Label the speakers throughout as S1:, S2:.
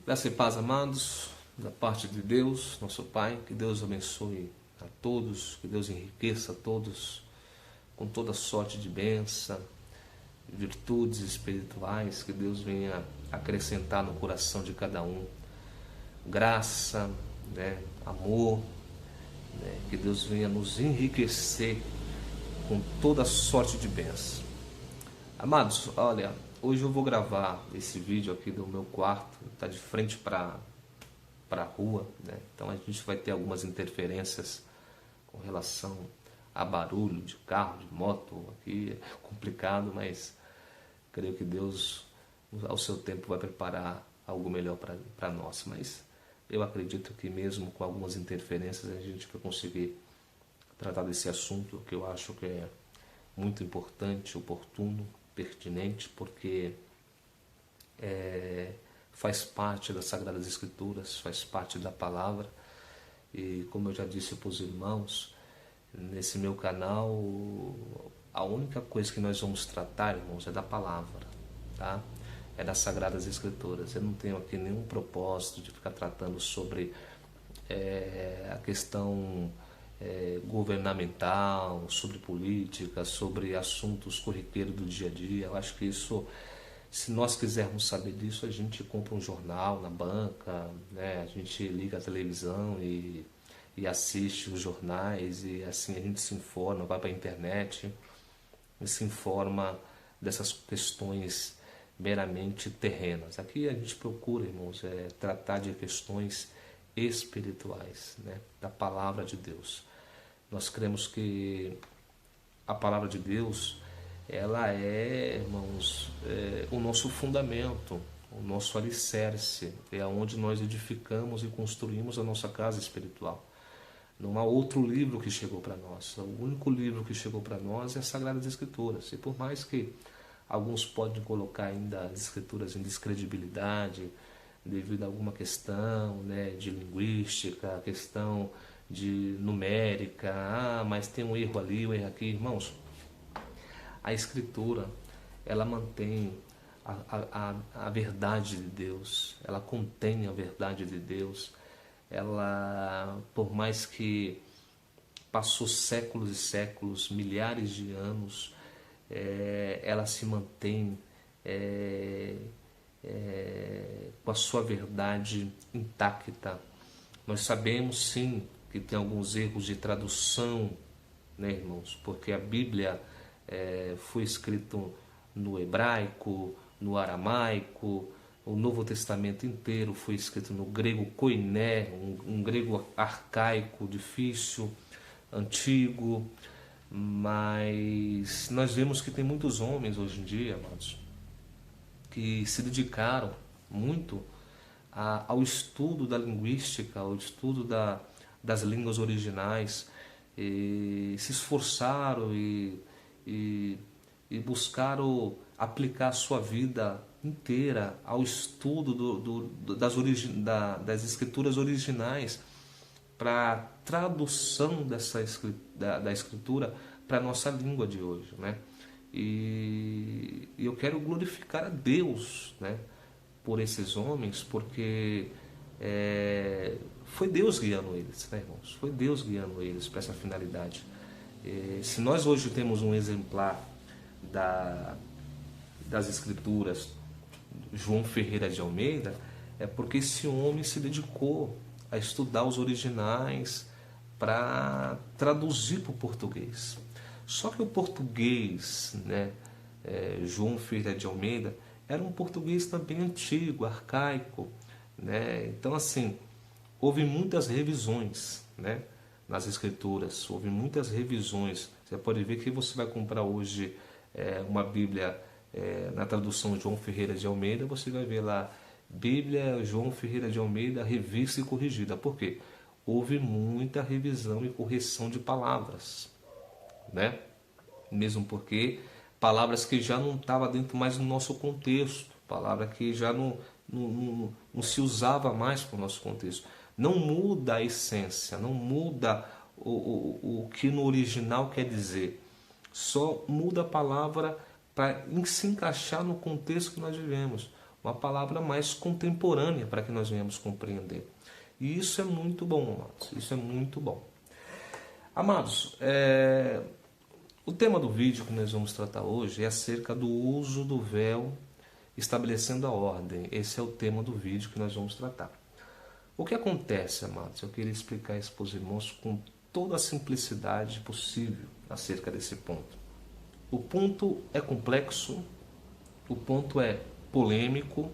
S1: Graça e paz, amados, da parte de Deus, nosso Pai. Que Deus abençoe a todos, que Deus enriqueça a todos com toda sorte de bênção, virtudes espirituais, que Deus venha acrescentar no coração de cada um. Graça, amor, que Deus venha nos enriquecer com toda sorte de bênção. Amados, olha, hoje eu vou gravar esse vídeo aqui do meu quarto, está de frente para a rua, Então a gente vai ter algumas interferências com relação a barulho de carro, de moto, aqui é complicado, mas creio que Deus, ao seu tempo, vai preparar algo melhor para nós. Mas eu acredito que mesmo com algumas interferências a gente vai conseguir tratar desse assunto, que eu acho que é muito importante, oportuno, pertinente, porque faz parte das Sagradas Escrituras, faz parte da palavra. E como eu já disse para os irmãos, nesse meu canal, a única coisa que nós vamos tratar, irmãos, é da palavra, tá? É das Sagradas Escrituras. Eu não tenho aqui nenhum propósito de ficar tratando sobre a questão governamental, sobre política, sobre assuntos corriqueiros do dia a dia. Eu acho que isso, se nós quisermos saber disso, a gente compra um jornal na banca, a gente liga a televisão e assiste os jornais, e assim a gente se informa, vai para a internet e se informa dessas questões meramente terrenas. Aqui a gente procura, irmãos, tratar de questões espirituais, da palavra de Deus. Nós cremos que a palavra de Deus, ela é, irmãos, o nosso fundamento, o nosso alicerce, é onde nós edificamos e construímos a nossa casa espiritual. Não há outro livro que chegou para nós. O único livro que chegou para nós é as Sagradas Escrituras. E por mais que alguns podem colocar ainda as Escrituras em descredibilidade, devido a alguma questão de linguística, questão de numérica, mas tem um erro ali, um erro aqui. Irmãos, a Escritura, ela mantém a verdade de Deus, ela contém a verdade de Deus. Ela, por mais que passou séculos e séculos, milhares de anos, ela se mantém com a sua verdade intacta. Nós sabemos sim que tem alguns erros de tradução, irmãos, porque a Bíblia foi escrita no hebraico, no aramaico. O Novo Testamento inteiro foi escrito no grego koiné, um grego arcaico, difícil, antigo. Mas nós vemos que tem muitos homens hoje em dia, amados, que se dedicaram muito ao estudo da linguística, ao estudo das línguas originais, e se esforçaram e buscaram aplicar a sua vida inteira ao estudo das escrituras originais, para a tradução da escritura para a nossa língua de hoje, E eu quero glorificar a Deus, por esses homens, porque foi Deus guiando eles, irmãos? Foi Deus guiando eles para essa finalidade. Se nós hoje temos um exemplar das Escrituras, João Ferreira de Almeida, é porque esse homem se dedicou a estudar os originais para traduzir para o português. Só que o português, João Ferreira de Almeida, era um português também antigo, arcaico, Então, assim, houve muitas revisões, nas Escrituras, houve muitas revisões. Você pode ver que você vai comprar hoje uma Bíblia na tradução João Ferreira de Almeida, você vai ver lá Bíblia João Ferreira de Almeida, revista e corrigida. Por quê? Houve muita revisão e correção de palavras, Mesmo porque palavras que já não estavam dentro mais do nosso contexto, palavra que já não se usava mais para o nosso contexto. Não muda a essência, não muda o que no original quer dizer. Só muda a palavra para se encaixar no contexto que nós vivemos. uma palavra mais contemporânea para que nós venhamos compreender. E isso é muito bom, amados, isso é muito bom. Amados, o tema do vídeo que nós vamos tratar hoje é acerca do uso do véu estabelecendo a ordem. Esse é o tema do vídeo que nós vamos tratar. O que acontece, amados? Eu queria explicar isso para os irmãos com toda a simplicidade possível acerca desse ponto. O ponto é complexo, o ponto é polêmico,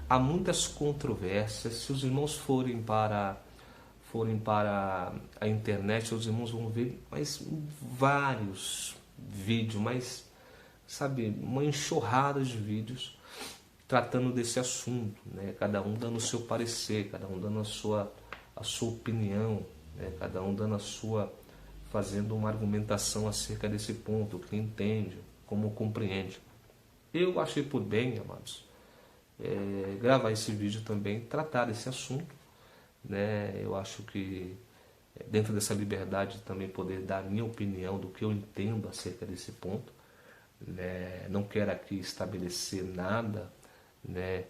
S1: há muitas controvérsias. Se os irmãos forem para a internet, os irmãos vão ver vários vídeos, uma enxurrada de vídeos tratando desse assunto, né? Cada um dando o seu parecer, cada um dando a sua opinião, né? Cada um dando fazendo uma argumentação acerca desse ponto, o que entende, como compreende. Eu achei por bem, amados, gravar esse vídeo também, tratar desse assunto, né? Eu acho que dentro dessa liberdade também poder dar a minha opinião do que eu entendo acerca desse ponto, né? Não quero aqui estabelecer nada, né?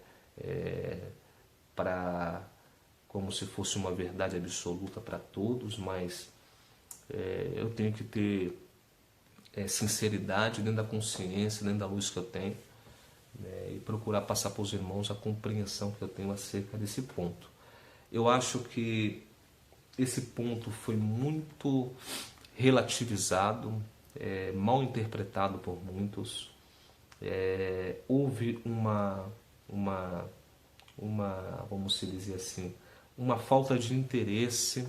S1: Como se fosse uma verdade absoluta para todos, mas eu tenho que ter sinceridade dentro da consciência, dentro da luz que eu tenho, né? E procurar passar para os irmãos a compreensão que eu tenho acerca desse ponto. Eu acho que esse ponto foi muito relativizado, mal interpretado por muitos. Houve vamos dizer assim, uma falta de interesse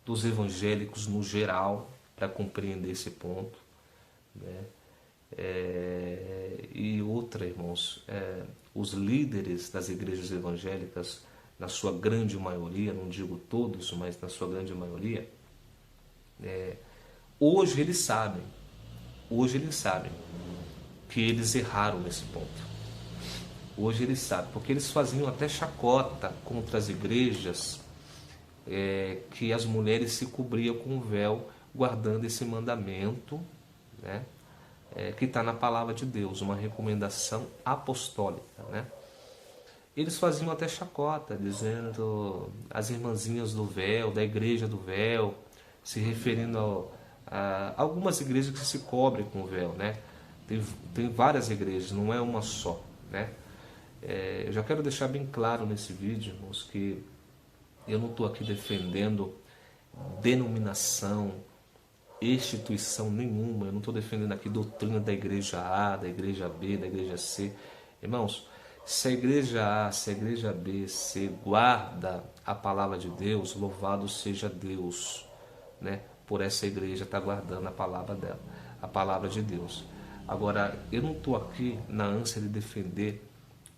S1: dos evangélicos no geral para compreender esse ponto, né? E outra, irmãos, os líderes das igrejas evangélicas, na sua grande maioria, não digo todos, mas na sua grande maioria, hoje eles sabem que eles erraram nesse ponto. Hoje eles sabem, porque eles faziam até chacota contra as igrejas que as mulheres se cobriam com o véu, guardando esse mandamento, né? Que está na palavra de Deus, uma recomendação apostólica, né? Eles faziam até chacota, dizendo as irmãzinhas do véu, da igreja do véu, se referindo a algumas igrejas que se cobrem com o véu, né? Tem várias igrejas, não é uma só, né? Eu já quero deixar bem claro nesse vídeo, irmãos, que eu não estou aqui defendendo denominação, instituição nenhuma. Eu não estou defendendo aqui doutrina da igreja A, da igreja B, da igreja C. Irmãos, se a igreja A, se a igreja B, C guarda a palavra de Deus, louvado seja Deus, né? Por essa igreja estar guardando a palavra dela, a palavra de Deus. Agora, eu não estou aqui na ânsia de defender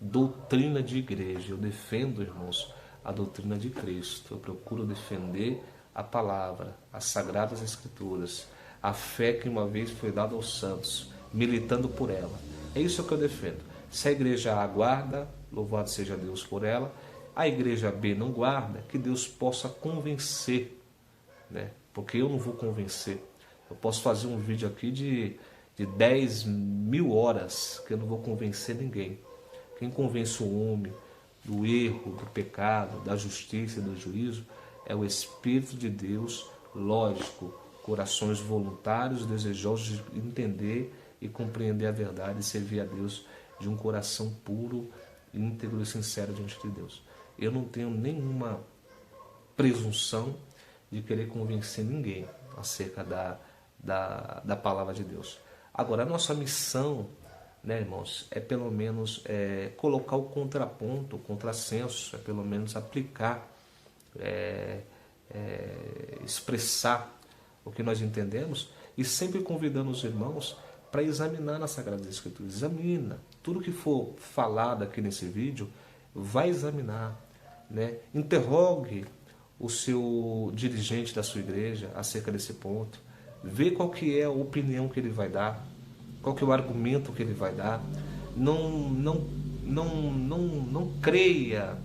S1: doutrina de igreja. Eu defendo, irmãos, a doutrina de Cristo. Eu procuro defender a palavra, as sagradas escrituras, a fé que uma vez foi dada aos santos, militando por ela. É isso que eu defendo. Se a igreja A guarda, louvado seja Deus por ela. A igreja B não guarda, que Deus possa convencer, né? Porque eu não vou convencer. Eu posso fazer um vídeo aqui de 10.000 horas, que eu não vou convencer ninguém. Quem convence o homem do erro, do pecado, da justiça e do juízo é o Espírito de Deus, lógico, corações voluntários, desejosos de entender e compreender a verdade e servir a Deus de um coração puro, íntegro e sincero diante de Deus. Eu não tenho nenhuma presunção de querer convencer ninguém acerca da palavra de Deus. Agora, a nossa missão, né, irmãos, é pelo menos colocar o contraponto, o contrassenso, é pelo menos aplicar, expressar o que nós entendemos e sempre convidando os irmãos para examinar na Sagrada Escritura. Examina tudo que for falado aqui nesse vídeo, vai examinar, né? Interrogue o seu dirigente da sua igreja acerca desse ponto, vê qual que é a opinião que ele vai dar, qual que é o argumento que ele vai dar. Não creia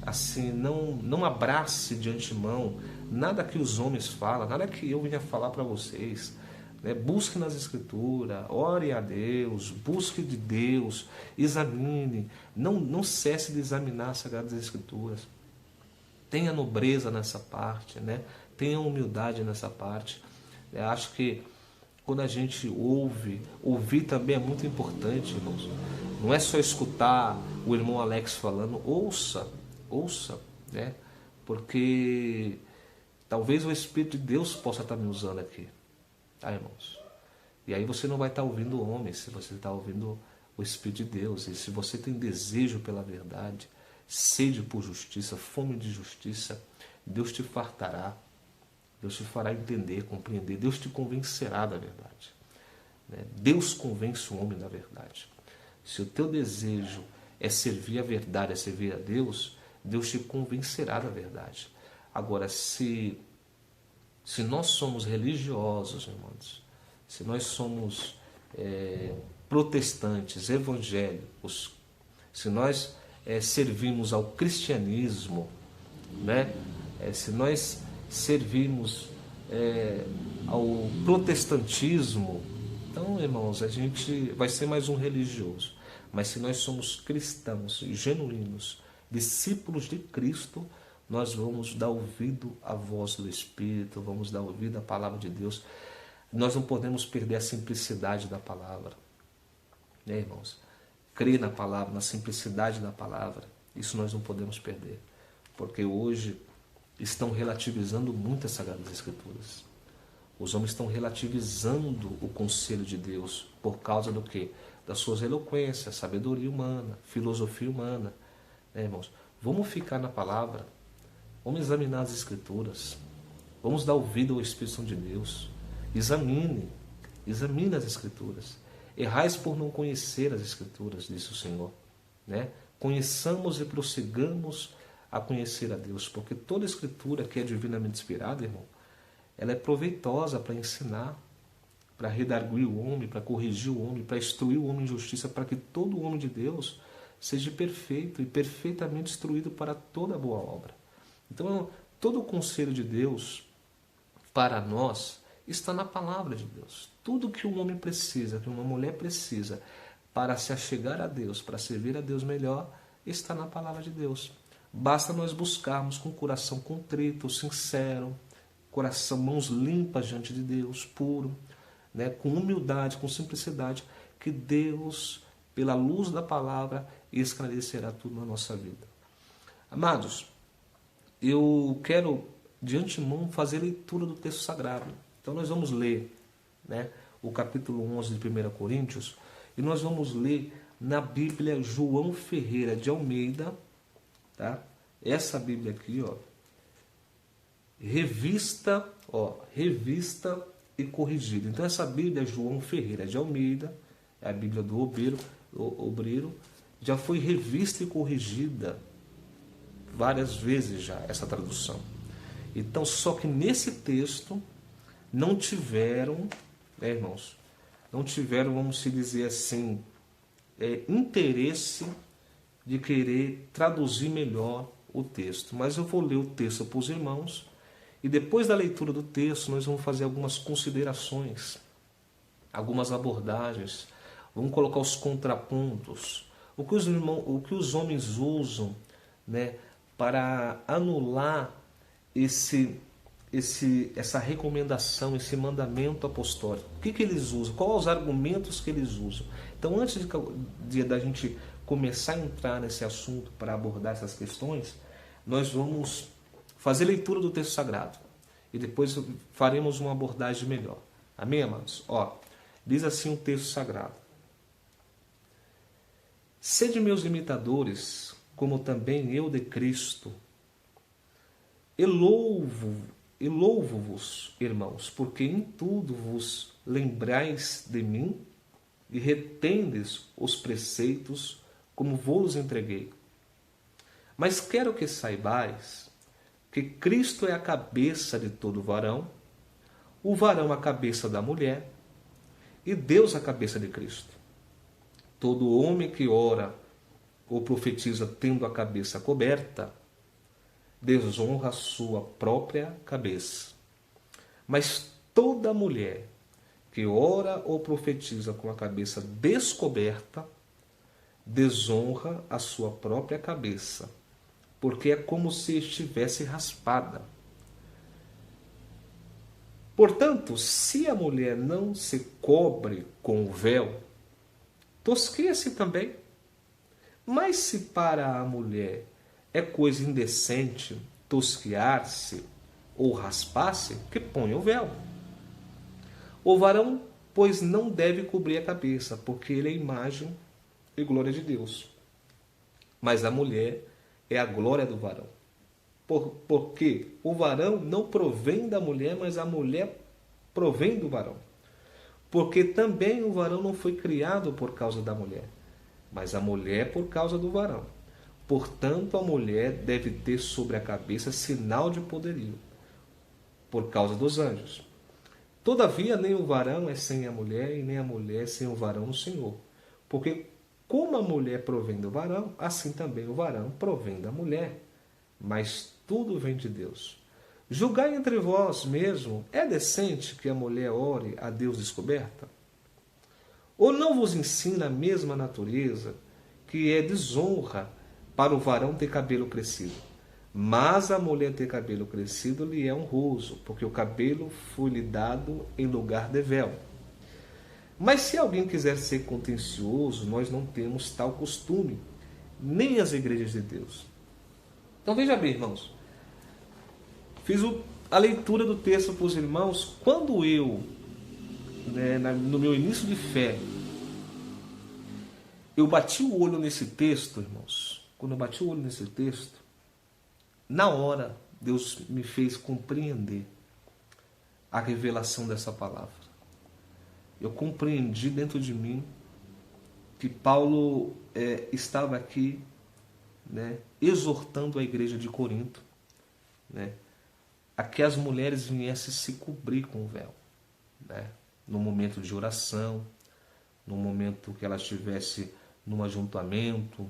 S1: assim, não abrace de antemão nada que os homens falam, nada que eu venha falar para vocês, né? Busque nas Escrituras, ore a Deus, busque de Deus, examine, não cesse de examinar as Sagradas Escrituras. Tenha nobreza nessa parte, né? Tenha humildade nessa parte. Eu acho que quando a gente ouvir também é muito importante, irmãos. Não é só escutar o irmão Alex falando, ouça, né? Porque talvez o Espírito de Deus possa estar me usando aqui, tá, irmãos? E aí você não vai estar ouvindo homens, se você está ouvindo o Espírito de Deus. E se você tem desejo pela verdade, sede por justiça, fome de justiça, Deus te fartará. Deus te fará entender, compreender. Deus te convencerá da verdade. Deus convence o homem da verdade. Se o teu desejo é servir a verdade, é servir a Deus, Deus te convencerá da verdade. Agora, se nós somos religiosos, irmãos, se nós somos protestantes, evangélicos, se nós servimos ao cristianismo, né? Se nós servimos ao protestantismo, então, irmãos, a gente vai ser mais um religioso. Mas se nós somos cristãos genuínos, discípulos de Cristo, nós vamos dar ouvido à voz do Espírito, vamos dar ouvido à palavra de Deus. Nós não podemos perder a simplicidade da palavra, né, irmãos? Crer na palavra, na simplicidade da palavra, isso nós não podemos perder, porque hoje estão relativizando muito as Sagradas Escrituras. Os homens estão relativizando o conselho de Deus por causa do quê? Das suas eloquências, sabedoria humana, filosofia humana, né, irmãos? Vamos ficar na palavra, vamos examinar as Escrituras, vamos dar ouvido ao Espírito Santo de Deus. Examine as Escrituras. Errais por não conhecer as Escrituras, disse o Senhor, né? Conheçamos e prossigamos a conhecer a Deus, porque toda Escritura que é divinamente inspirada, irmão, ela é proveitosa para ensinar, para redarguir o homem, para corrigir o homem, para instruir o homem em justiça, para que todo homem de Deus seja perfeito e perfeitamente instruído para toda boa obra. Então, todo o conselho de Deus para nós está na palavra de Deus. Tudo que um homem precisa, que uma mulher precisa para se achegar a Deus, para servir a Deus melhor, está na palavra de Deus. Basta nós buscarmos com coração contrito, sincero, coração, mãos limpas diante de Deus, puro, né, com humildade, com simplicidade, que Deus, pela luz da palavra, esclarecerá tudo na nossa vida. Amados, eu quero de antemão fazer leitura do texto sagrado. Então nós vamos ler, né, o capítulo 11 de 1 Coríntios, e nós vamos ler na Bíblia João Ferreira de Almeida, tá? Essa Bíblia aqui, ó, revista e corrigida. Então essa Bíblia João Ferreira de Almeida, é a Bíblia do obreiro, já foi revista e corrigida várias vezes já, essa tradução. Então, só que nesse texto não tiveram, né, irmãos, não tiveram, vamos dizer assim, interesse de querer traduzir melhor o texto. Mas eu vou ler o texto para os irmãos e depois da leitura do texto nós vamos fazer algumas considerações, algumas abordagens, vamos colocar os contrapontos, o que os homens usam, né, para anular essa recomendação, esse mandamento apostólico. O que eles usam? Quais os argumentos que eles usam? Então, antes da gente começar a entrar nesse assunto para abordar essas questões, nós vamos fazer leitura do texto sagrado e depois faremos uma abordagem melhor. Amém, amados? Ó, diz assim o texto sagrado: sede meus imitadores, como também eu de Cristo. E louvo-vos, irmãos, porque em tudo vos lembrais de mim e retendes os preceitos como vos entreguei. Mas quero que saibais que Cristo é a cabeça de todo varão, o varão a cabeça da mulher e Deus a cabeça de Cristo. Todo homem que ora ou profetiza tendo a cabeça coberta, desonra a sua própria cabeça. Mas toda mulher que ora ou profetiza com a cabeça descoberta, desonra a sua própria cabeça, porque é como se estivesse raspada. Portanto, se a mulher não se cobre com o véu, tosqueia-se também. Mas se para a mulher é coisa indecente tosquear-se ou raspar-se, que ponha o véu. O varão, pois, não deve cobrir a cabeça, porque ele é a imagem e glória de Deus. Mas a mulher é a glória do varão. Porque o varão não provém da mulher, mas a mulher provém do varão. Porque também o varão não foi criado por causa da mulher, mas a mulher por causa do varão. Portanto, a mulher deve ter sobre a cabeça sinal de poderio, por causa dos anjos. Todavia, nem o varão é sem a mulher, e nem a mulher sem o varão no Senhor. Porque como a mulher provém do varão, assim também o varão provém da mulher. Mas tudo vem de Deus. Julgai entre vós mesmo, é decente que a mulher ore a Deus descoberta? Ou não vos ensina a mesma natureza, que é desonra para o varão ter cabelo crescido? Mas a mulher ter cabelo crescido lhe é honroso, porque o cabelo foi-lhe dado em lugar de véu. Mas se alguém quiser ser contencioso, nós não temos tal costume, nem as igrejas de Deus. Então veja bem, irmãos, fiz a leitura do texto para os irmãos. Quando eu, no meu início de fé, eu bati o olho nesse texto, irmãos. Quando eu bati o olho nesse texto, na hora Deus me fez compreender a revelação dessa palavra. Eu compreendi dentro de mim que Paulo estava aqui, exortando a igreja de Corinto, a que as mulheres viessem se cobrir com o véu, no momento de oração, no momento que elas estivessem num ajuntamento,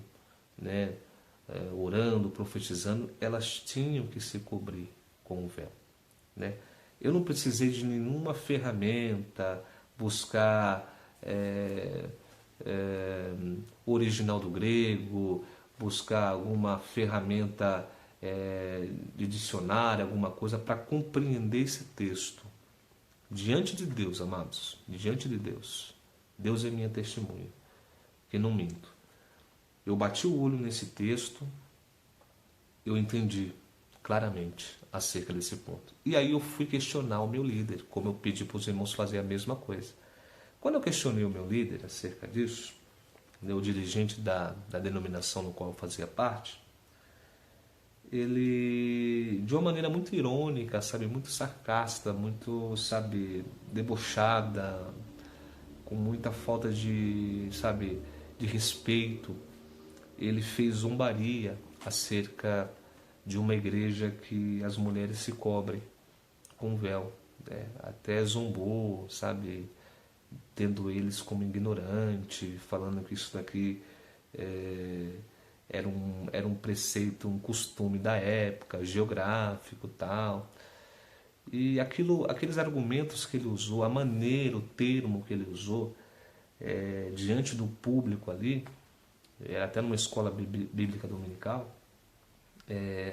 S1: orando, profetizando, elas tinham que se cobrir com o véu. Eu não precisei de nenhuma ferramenta, buscar o original do grego, buscar alguma ferramenta de dicionário, alguma coisa para compreender esse texto. Diante de Deus, amados, diante de Deus, Deus é minha testemunha, que não minto. Eu bati o olho nesse texto, eu entendi claramente acerca desse ponto. E aí eu fui questionar o meu líder, como eu pedi para os irmãos fazer a mesma coisa. Quando eu questionei o meu líder acerca disso, o dirigente da denominação no qual eu fazia parte, ele, de uma maneira muito irônica, muito sarcástica, muito, debochada, com muita falta de respeito, ele fez zombaria acerca de uma igreja que as mulheres se cobrem com véu. Até zombou, tendo eles como ignorante, falando que isso daqui era um preceito, um costume da época, geográfico, tal. E aqueles argumentos que ele usou, a maneira, o termo que ele usou, diante do público ali, era até numa escola bíblica dominical,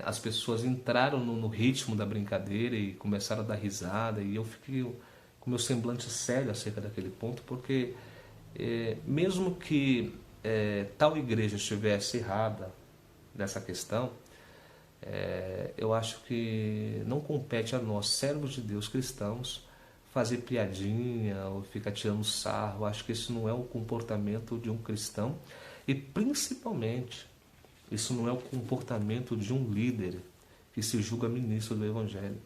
S1: as pessoas entraram no ritmo da brincadeira e começaram a dar risada, e eu fiquei com meu semblante sério acerca daquele ponto, porque mesmo que tal igreja estivesse errada nessa questão, eu acho que não compete a nós, servos de Deus cristãos, fazer piadinha ou ficar tirando sarro. Eu acho que isso não é o comportamento de um cristão, e principalmente isso não é o comportamento de um líder que se julga ministro do Evangelho.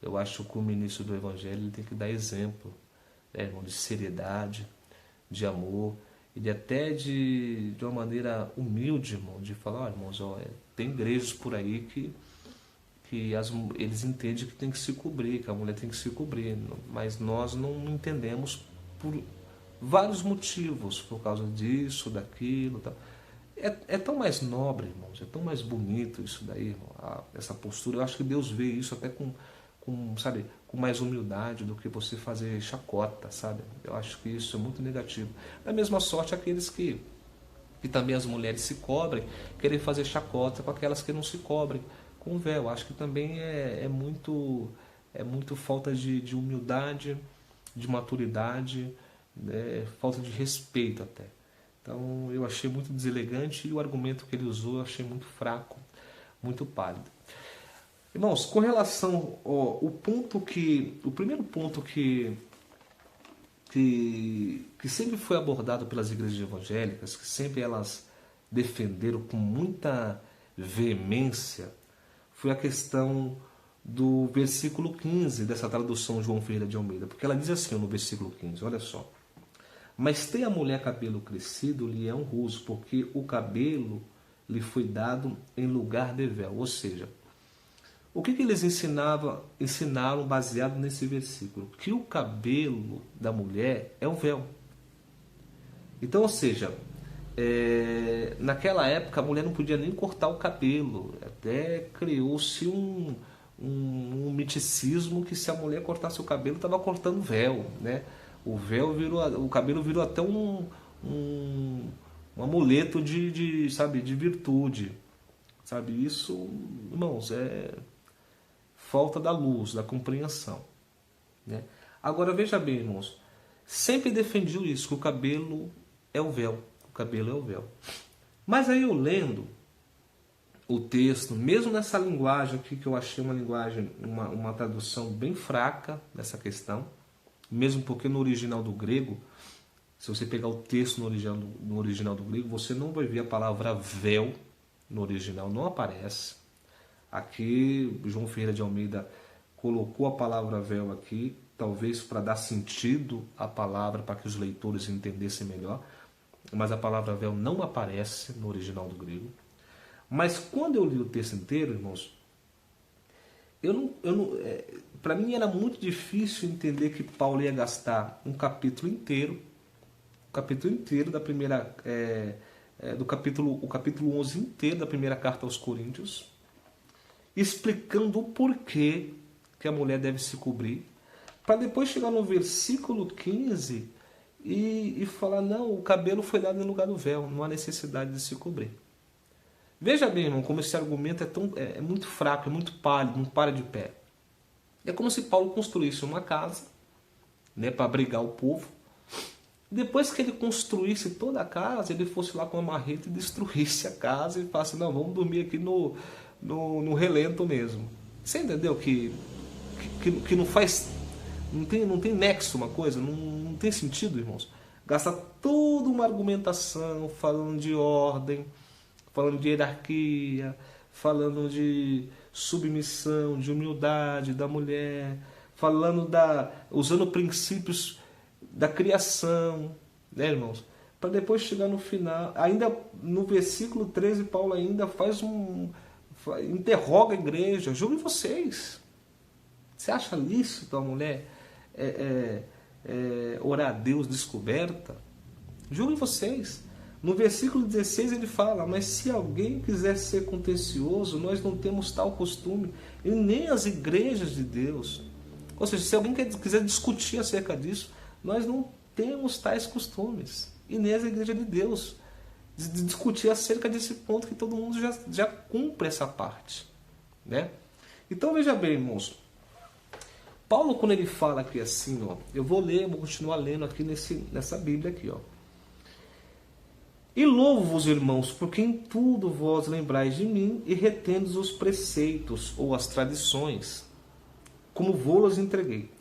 S1: Eu acho que o ministro do Evangelho ele tem que dar exemplo, irmão, de seriedade, de amor, e até de uma maneira humilde, irmão, de falar, irmãos, tem igrejas por aí que eles entendem que tem que se cobrir, que a mulher tem que se cobrir, mas nós não entendemos por vários motivos, por causa disso, daquilo, tal. É tão mais nobre, irmãos, é tão mais bonito isso daí, irmão, essa postura. Eu acho que Deus vê isso até com sabe, com mais humildade do que você fazer chacota, sabe? Eu acho que isso é muito negativo. Da mesma sorte, aqueles que também as mulheres se cobrem, querem fazer chacota com aquelas que não se cobrem com o véu. Acho que também é muito falta de humildade, de maturidade, né? Falta de respeito até. Então eu achei muito deselegante e o argumento que ele usou eu achei muito fraco, muito pálido. Irmãos, com relação ao o primeiro ponto que sempre foi abordado pelas igrejas evangélicas, que sempre elas defenderam com muita veemência, foi a questão do versículo 15 dessa tradução João Ferreira de Almeida, porque ela diz assim no versículo 15, olha só: mas tem a mulher cabelo crescido, lhe é honroso, porque o cabelo lhe foi dado em lugar de véu. Ou seja, o que eles ensinaram baseado nesse versículo? Que o cabelo da mulher é o véu. Então, ou seja, naquela época a mulher não podia nem cortar o cabelo. Até criou-se um miticismo que se a mulher cortasse o cabelo estava cortando o véu, né? O cabelo virou até um amuleto sabe, de virtude, sabe? Isso, irmãos, é falta da luz, da compreensão, né? Agora veja bem, irmãos, sempre defendiu isso, que o cabelo é o véu, o cabelo é o véu. Mas aí eu lendo o texto, mesmo nessa linguagem aqui, que eu achei uma linguagem, uma tradução bem fraca dessa questão, mesmo porque no original do grego, se você pegar o texto no original do grego, você não vai ver a palavra véu no original, não aparece. Aqui, João Ferreira de Almeida colocou a palavra véu aqui, talvez para dar sentido à palavra, para que os leitores entendessem melhor, mas a palavra véu não aparece no original do grego. Mas quando eu li o texto inteiro, irmãos, para mim era muito difícil entender que Paulo ia gastar um capítulo inteiro da primeira, o capítulo 11 inteiro da primeira carta aos Coríntios, explicando o porquê que a mulher deve se cobrir, para depois chegar no versículo 15 e falar, não, o cabelo foi dado em lugar do véu, não há necessidade de se cobrir. Veja bem, irmão, como esse argumento é muito fraco, é muito pálido, não para de pé. É como se Paulo construísse uma casa, né, para abrigar o povo. Depois que ele construísse toda a casa, ele fosse lá com uma marreta e destruísse a casa e falasse, não, vamos dormir aqui no relento mesmo. Você entendeu que não faz... Não tem nexo uma coisa? Não tem sentido, irmãos? Gasta toda uma argumentação falando de ordem, falando de hierarquia, falando de submissão, de humildade da mulher, usando princípios da criação, né, irmãos? Para depois chegar no final, ainda no versículo 13, Paulo ainda interroga a igreja, julguem vocês. Você acha lícito a mulher orar a Deus descoberta? Julguem vocês. No versículo 16 ele fala, mas se alguém quiser ser contencioso, nós não temos tal costume, e nem as igrejas de Deus. Ou seja, se alguém quiser discutir acerca disso, nós não temos tais costumes, e nem as igrejas de Deus, de discutir acerca desse ponto que todo mundo já cumpre essa parte, né? Então veja bem, irmãos, Paulo, quando ele fala aqui assim, ó, eu vou continuar lendo aqui nessa Bíblia aqui, ó. E louvo-vos, irmãos, porque em tudo vós lembrais de mim e retendes os preceitos ou as tradições, como vô-los entreguei.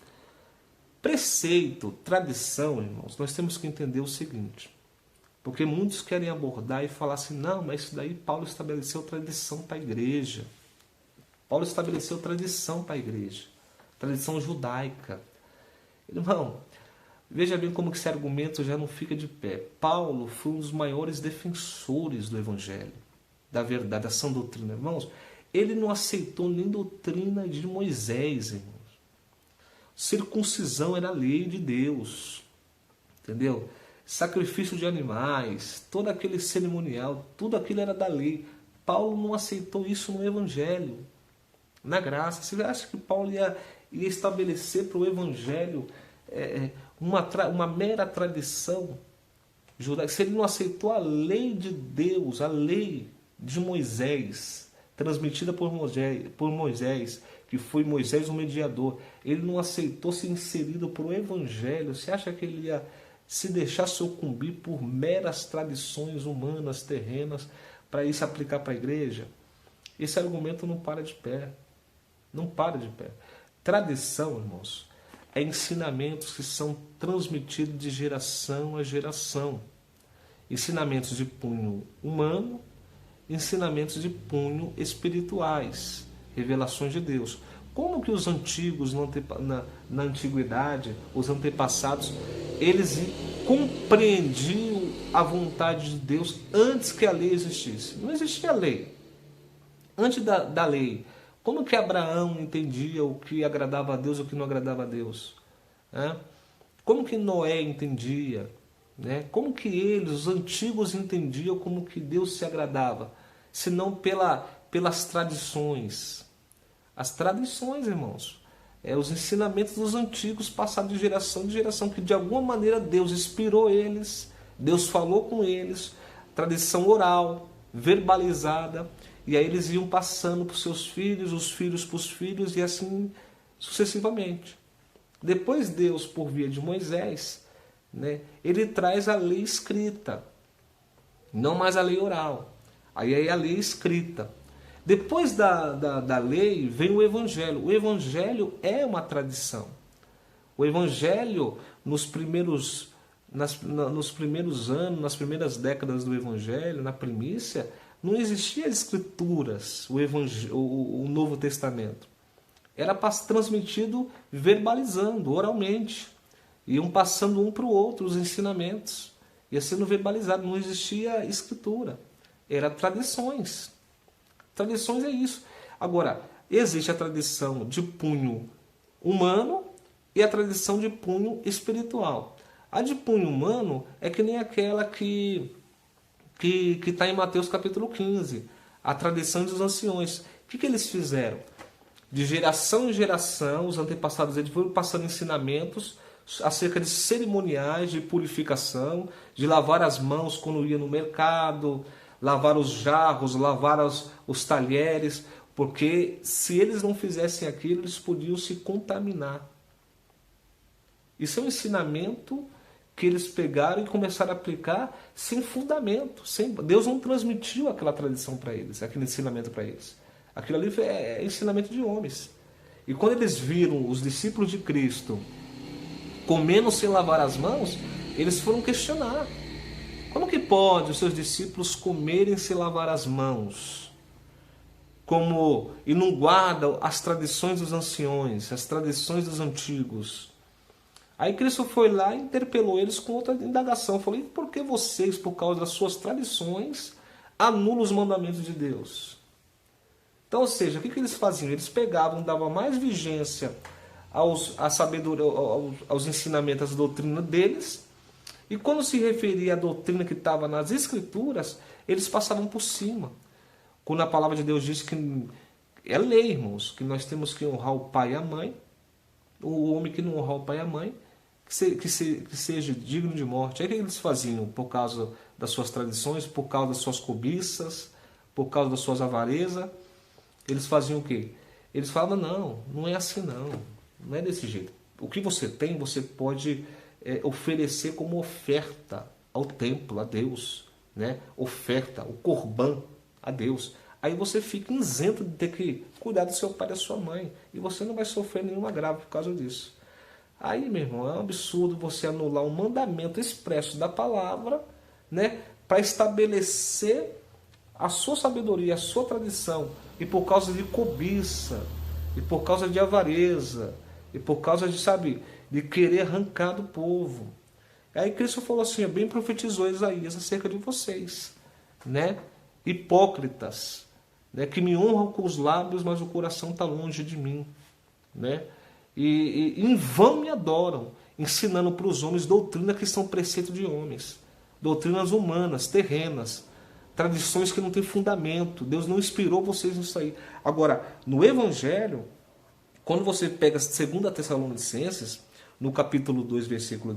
S1: Preceito, tradição, irmãos, nós temos que entender o seguinte, porque muitos querem abordar e falar assim, não, mas isso daí Paulo estabeleceu tradição para a igreja. Paulo estabeleceu tradição para a igreja, tradição judaica. Irmão, veja bem como que esse argumento já não fica de pé. Paulo foi um dos maiores defensores do Evangelho, da verdade, da sã doutrina. Irmãos, ele não aceitou nem doutrina de Moisés, irmãos. Circuncisão era a lei de Deus, entendeu? Sacrifício de animais, todo aquele cerimonial, tudo aquilo era da lei. Paulo não aceitou isso no Evangelho. Na graça. Você acha que Paulo ia estabelecer para o Evangelho uma mera tradição judaica? Se ele não aceitou a lei de Deus, a lei de Moisés, transmitida por Moisés, que foi Moisés o mediador, ele não aceitou ser inserido para o Evangelho, você acha que ele ia se deixar sucumbir por meras tradições humanas, terrenas, para isso aplicar para a igreja? Esse argumento não para de pé. Não para de pé. Tradição, irmãos, é ensinamentos que são transmitidos de geração a geração. Ensinamentos de cunho humano, ensinamentos de cunho espirituais, revelações de Deus. Como que os antigos, na antiguidade, os antepassados, eles compreendiam a vontade de Deus antes que a lei existisse? Não existia lei. Antes da lei, como que Abraão entendia o que agradava a Deus e o que não agradava a Deus? Como que Noé entendia? Como que eles, os antigos, entendiam como que Deus se agradava? Senão pelas tradições. As tradições, irmãos, os ensinamentos dos antigos passados de geração, que de alguma maneira Deus inspirou eles, Deus falou com eles, tradição oral, verbalizada, e aí eles iam passando para os seus filhos, os filhos para os filhos, e assim sucessivamente. Depois Deus, por via de Moisés, ele traz a lei escrita, não mais a lei oral. Aí é a lei escrita. Depois da lei vem o Evangelho. O Evangelho é uma tradição. O Evangelho, nos primeiros anos, nas primeiras décadas do Evangelho, na primícia, não existia escrituras, o Novo Testamento. Era transmitido verbalizando, oralmente. Iam passando um para o outro os ensinamentos. Ia sendo verbalizado, não existia escritura. Era tradições. Tradições é isso. Agora, existe a tradição de punho humano e a tradição de punho espiritual. A de punho humano é que nem aquela que está em Mateus capítulo 15, a tradição dos anciões. O que eles fizeram? De geração em geração, os antepassados eles foram passando ensinamentos acerca de cerimoniais de purificação, de lavar as mãos quando ia no mercado, lavar os jarros, lavar os talheres, porque se eles não fizessem aquilo, eles podiam se contaminar. Isso é um ensinamento que eles pegaram e começaram a aplicar sem fundamento. Deus não transmitiu aquela tradição para eles, aquele ensinamento para eles. Aquilo ali é ensinamento de homens. E quando eles viram os discípulos de Cristo comendo sem lavar as mãos, eles foram questionar. Como que pode os seus discípulos comerem sem lavar as mãos? E não guardam as tradições dos anciões, as tradições dos antigos? Aí Cristo foi lá e interpelou eles com outra indagação. Falou, e por que vocês, por causa das suas tradições, anulam os mandamentos de Deus? Então, ou seja, o que eles faziam? Eles pegavam, davam mais vigência à sabedoria, aos ensinamentos, às doutrinas deles, e quando se referia à doutrina que estava nas Escrituras, eles passavam por cima. Quando a palavra de Deus diz que é lei, irmãos, que nós temos que honrar o pai e a mãe, o homem que não honrar o pai e a mãe, que seja digno de morte. Aí o que eles faziam? Por causa das suas tradições, por causa das suas cobiças, por causa das suas avarezas, eles faziam o quê? Eles falavam, não é assim não é desse jeito. O que você tem, você pode oferecer como oferta ao templo, a Deus, oferta, o corban a Deus. Aí você fica isento de ter que cuidar do seu pai e da sua mãe, e você não vai sofrer nenhum agravo por causa disso. Aí, meu irmão, é um absurdo você anular um mandamento expresso da palavra, para estabelecer a sua sabedoria, a sua tradição, e por causa de cobiça, e por causa de avareza, e por causa de querer arrancar do povo. Aí Cristo falou assim, bem profetizou Isaías acerca de vocês, hipócritas, que me honram com os lábios, mas o coração está longe de mim, e em vão me adoram, ensinando para os homens doutrinas que são preceito de homens, doutrinas humanas, terrenas, tradições que não têm fundamento. Deus não inspirou vocês nisso aí. Agora, no Evangelho, quando você pega 2 Tessalonicenses, no capítulo 2, versículo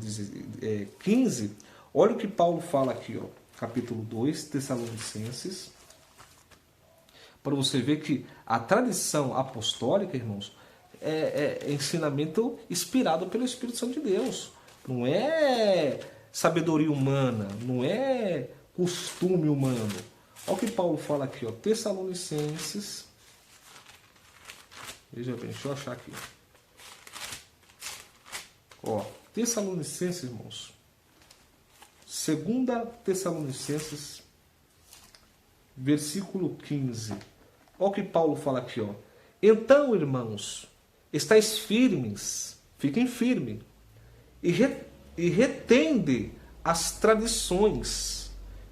S1: 15, olha o que Paulo fala aqui, ó, capítulo 2, Tessalonicenses, para você ver que a tradição apostólica, irmãos, é ensinamento inspirado pelo Espírito Santo de Deus. Não é sabedoria humana, não é costume humano. Olha o que Paulo fala aqui, ó, Tessalonicenses. Veja bem, deixa eu achar aqui. Ó, Tessalonicenses, irmãos. 2 Tessalonicenses, versículo 15. Olha o que Paulo fala aqui, ó. Então, irmãos, estáis firmes, fiquem firmes, e retende as tradições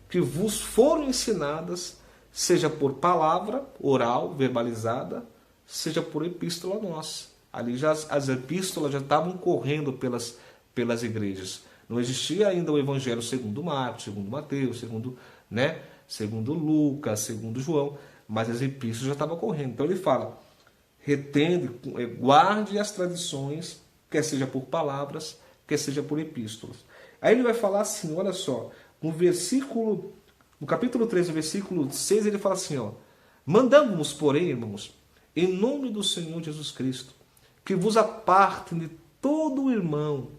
S1: que vos foram ensinadas, seja por palavra oral, verbalizada, seja por epístola nossa. Ali já as epístolas já estavam correndo pelas igrejas. Não existia ainda o Evangelho segundo Marcos, segundo Mateus, segundo Lucas, segundo João, mas as epístolas já estavam correndo. Então ele fala, retende, guarde as tradições, quer seja por palavras, quer seja por epístolas. Aí ele vai falar assim, olha só, no capítulo 3, no versículo 6, ele fala assim, ó, mandamos, porém, irmãos, em nome do Senhor Jesus Cristo, que vos apartem de todo irmão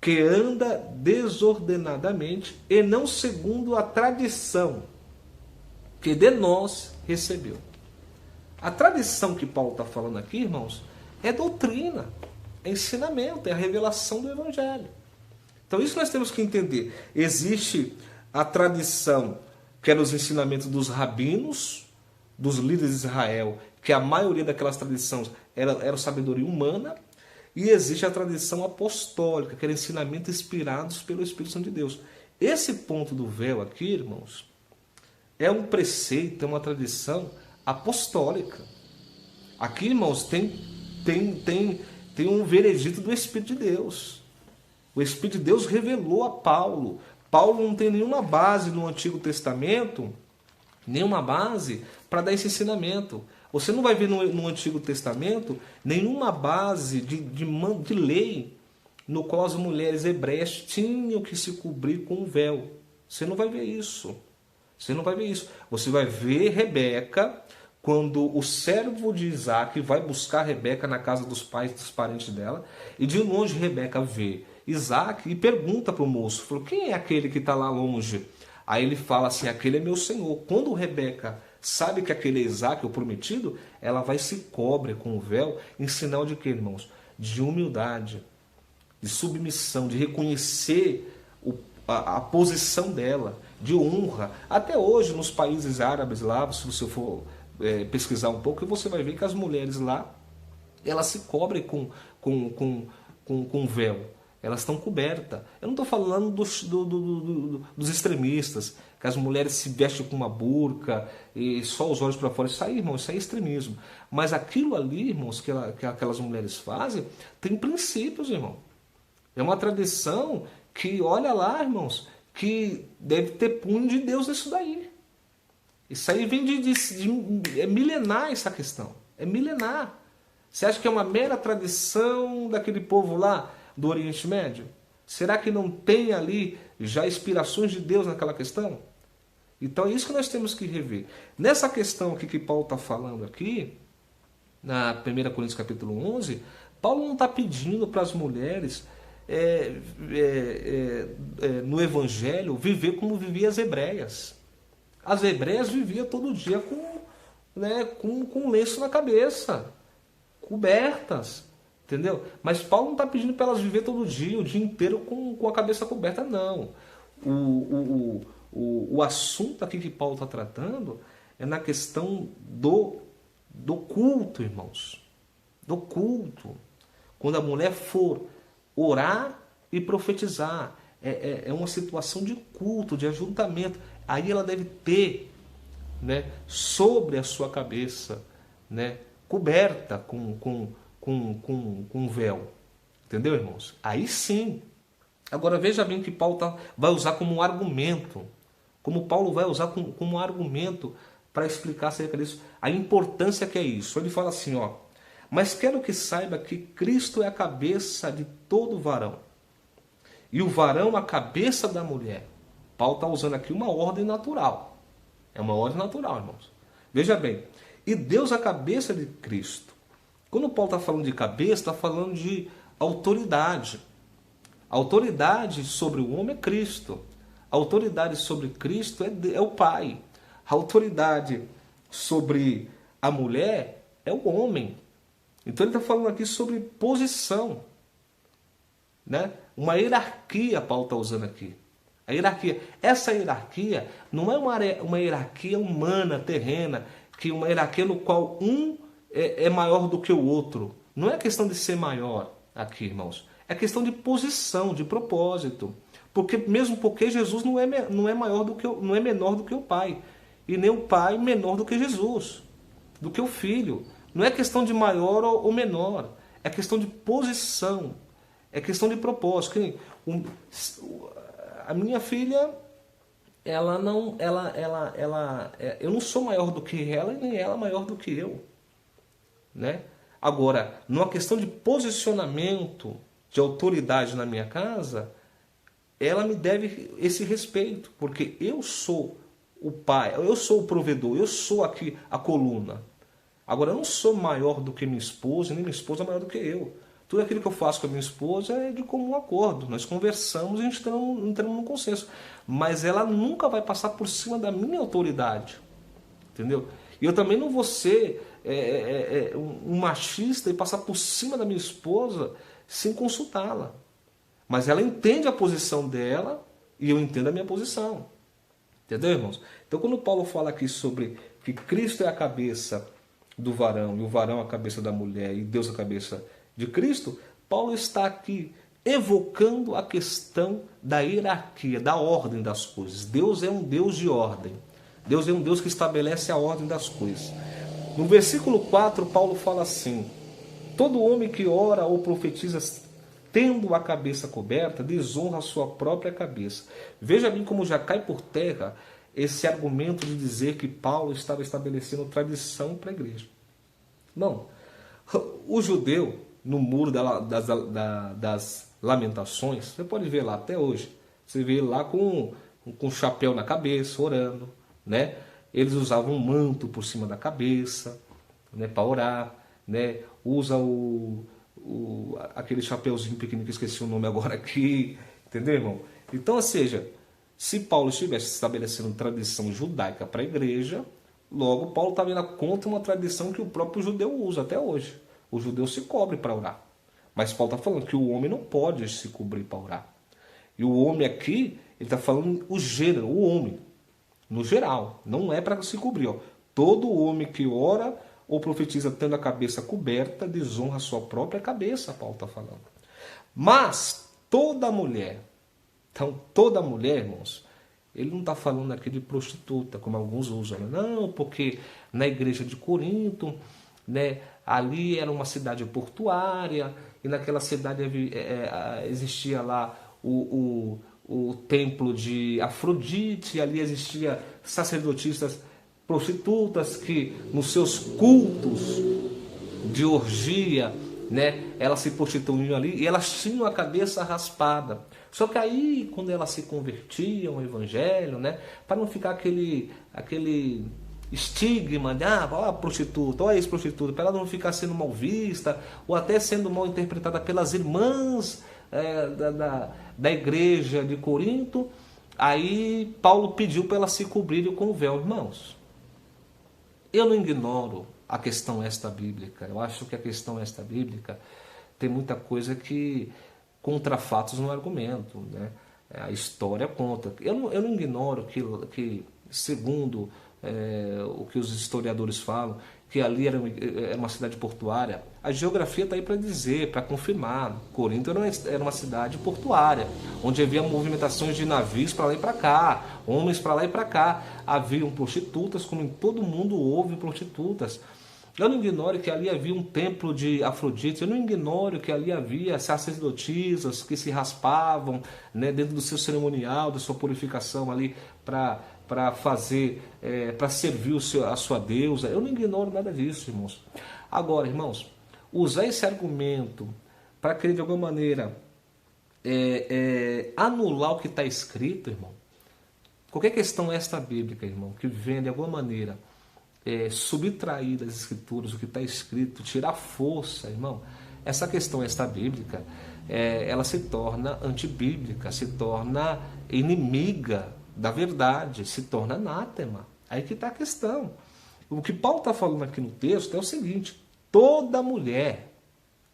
S1: que anda desordenadamente e não segundo a tradição que de nós recebeu. A tradição que Paulo está falando aqui, irmãos, é doutrina, é ensinamento, é a revelação do Evangelho. Então isso nós temos que entender. Existe a tradição, que era os ensinamentos dos rabinos, dos líderes de Israel, que a maioria daquelas tradições era sabedoria humana, e existe a tradição apostólica, que era ensinamentos inspirados pelo Espírito Santo de Deus. Esse ponto do véu aqui, irmãos, é um preceito, é uma tradição apostólica. Aqui, irmãos, tem um veredito do Espírito de Deus. O Espírito de Deus revelou a Paulo. Paulo não tem nenhuma base no Antigo Testamento, nenhuma base para dar esse ensinamento. Você não vai ver no Antigo Testamento nenhuma base de lei no qual as mulheres hebreias tinham que se cobrir com um véu. Você não vai ver isso. Você não vai ver isso. Você vai ver Rebeca, quando o servo de Isaac vai buscar Rebeca na casa dos pais, dos parentes dela, e de longe Rebeca vê Isaac e pergunta para o moço, falou, quem é aquele que está lá longe? Aí ele fala assim, aquele é meu senhor. Quando Rebeca sabe que aquele é Isaac, o prometido, ela vai se cobre com o véu, em sinal de quê, irmãos? De humildade, de submissão, de reconhecer a posição dela, de honra. Até hoje, nos países árabes lá, se você for pesquisar um pouco, você vai ver que as mulheres lá, elas se cobrem com véu. Elas estão cobertas. Eu não estou falando dos extremistas, que as mulheres se vestem com uma burca e só os olhos para fora. Isso aí, irmão, isso aí é extremismo. Mas aquilo ali, irmãos, que aquelas mulheres fazem, tem princípios, irmão. É uma tradição que, olha lá, irmãos, que deve ter punho de Deus nisso daí. Isso aí vem é milenar essa questão. É milenar. Você acha que é uma mera tradição daquele povo lá do Oriente Médio? Será que não tem ali já inspirações de Deus naquela questão? Então é isso que nós temos que rever. Nessa questão aqui que Paulo está falando aqui, na 1 Coríntios capítulo 11, Paulo não está pedindo para as mulheres no Evangelho viver como viviam as hebreias. As hebreias viviam todo dia com um lenço na cabeça, cobertas, entendeu? Mas Paulo não está pedindo para elas viver todo dia, o dia inteiro com a cabeça coberta, não. O assunto aqui que Paulo está tratando é na questão do culto, irmãos. Do culto. Quando a mulher for orar e profetizar, é uma situação de culto, de ajuntamento. Aí ela deve ter, sobre a sua cabeça, coberta com um véu. Entendeu, irmãos? Aí sim. Agora veja bem que Paulo vai usar como um argumento como Paulo vai usar como argumento para explicar acerca disso, a importância que é isso. Ele fala assim, ó, mas quero que saiba que Cristo é a cabeça de todo varão, e o varão a cabeça da mulher. Paulo está usando aqui uma ordem natural. É uma ordem natural, irmãos. Veja bem, e Deus a cabeça de Cristo. Quando Paulo está falando de cabeça, está falando de autoridade. A autoridade sobre o homem é Cristo. A autoridade sobre Cristo é o Pai. A autoridade sobre a mulher é o homem. Então ele está falando aqui sobre posição, né? Uma hierarquia, Paulo está usando aqui. A hierarquia. Essa hierarquia não é uma hierarquia humana, terrena, que uma hierarquia no qual um é maior do que o outro. Não é questão de ser maior aqui, irmãos. É questão de posição, de propósito. Mesmo porque Jesus não é maior do que não é menor do que o Pai. E nem o Pai menor do que Jesus, do que o Filho. Não é questão de maior ou menor. É questão de posição. É questão de propósito. A minha filha, eu não sou maior do que ela, nem ela maior do que eu, né? Agora, numa questão de posicionamento, de autoridade na minha casa, ela me deve esse respeito, porque eu sou o pai, eu sou o provedor, eu sou aqui a coluna. Agora, eu não sou maior do que minha esposa, nem minha esposa é maior do que eu. Tudo aquilo que eu faço com a minha esposa é de comum acordo. Nós conversamos e a gente entramos num consenso. Mas ela nunca vai passar por cima da minha autoridade. Entendeu? E eu também não vou ser um machista e passar por cima da minha esposa sem consultá-la. Mas ela entende a posição dela e eu entendo a minha posição. Entendeu, irmãos? Então, quando Paulo fala aqui sobre que Cristo é a cabeça do varão e o varão a cabeça da mulher e Deus a cabeça de Cristo, Paulo está aqui evocando a questão da hierarquia, da ordem das coisas. Deus é um Deus de ordem. Deus é um Deus que estabelece a ordem das coisas. No versículo 4, Paulo fala assim: todo homem que ora ou profetiza tendo a cabeça coberta, desonra a sua própria cabeça. Veja bem como já cai por terra esse argumento de dizer que Paulo estava estabelecendo tradição para a igreja. Não. O judeu, no muro das lamentações, você pode ver lá até hoje. Você vê lá com chapéu na cabeça, orando, né? Eles usavam um manto por cima da cabeça, né, para orar, né? Usa aquele chapéuzinho pequenininho que eu esqueci o nome agora aqui, entendeu, irmão? Então, ou seja, se Paulo estivesse estabelecendo tradição judaica para a igreja, logo Paulo estava indo contra uma tradição que o próprio judeu usa até hoje. O judeu se cobre para orar. Mas Paulo está falando que o homem não pode se cobrir para orar. E o homem aqui, ele está falando o gênero, o homem, no geral. Não é para se cobrir. Ó. Todo homem que ora ou profetiza tendo a cabeça coberta, desonra a sua própria cabeça, Paulo está falando. Mas toda mulher, então toda mulher, irmãos, ele não está falando aqui de prostituta, como alguns usam. Não, porque na igreja de Corinto, né, ali era uma cidade portuária, e naquela cidade existia lá o templo de Afrodite, ali existia sacerdotisas prostitutas que nos seus cultos de orgia, né, elas se prostituíam ali e elas tinham a cabeça raspada. Só que aí, quando elas se convertiam ao evangelho, né, para não ficar aquele estigma de ó, prostituta, ó, ex-prostituta, para ela não ficar sendo mal vista ou até sendo mal interpretada pelas irmãs da igreja de Corinto, aí Paulo pediu para elas se cobrirem com o véu. Irmãos, eu não ignoro a questão extra-bíblica. Eu acho que a questão extra-bíblica tem muita coisa que contra fatos no argumento, né? A história conta. Eu não ignoro que segundo o que os historiadores falam, que ali era uma cidade portuária. A geografia está aí para dizer, para confirmar. Corinto era uma cidade portuária, onde havia movimentações de navios para lá e para cá, homens para lá e para cá. Haviam prostitutas, como em todo mundo houve prostitutas. Eu não ignoro que ali havia um templo de Afrodite, eu não ignoro que ali havia sacerdotisas que se raspavam, né, dentro do seu cerimonial, da sua purificação ali para para fazer, para servir a sua deusa. Eu não ignoro nada disso, irmãos. Agora, irmãos, usar esse argumento para querer de alguma maneira anular o que está escrito, irmão. Qualquer questão extra-bíblica, irmão, que venha de alguma maneira subtrair das escrituras o que está escrito, tirar força, irmão, essa questão extra-bíblica, ela se torna antibíblica, se torna inimiga da verdade, se torna anátema. Aí que está a questão. O que Paulo está falando aqui no texto é o seguinte: toda mulher,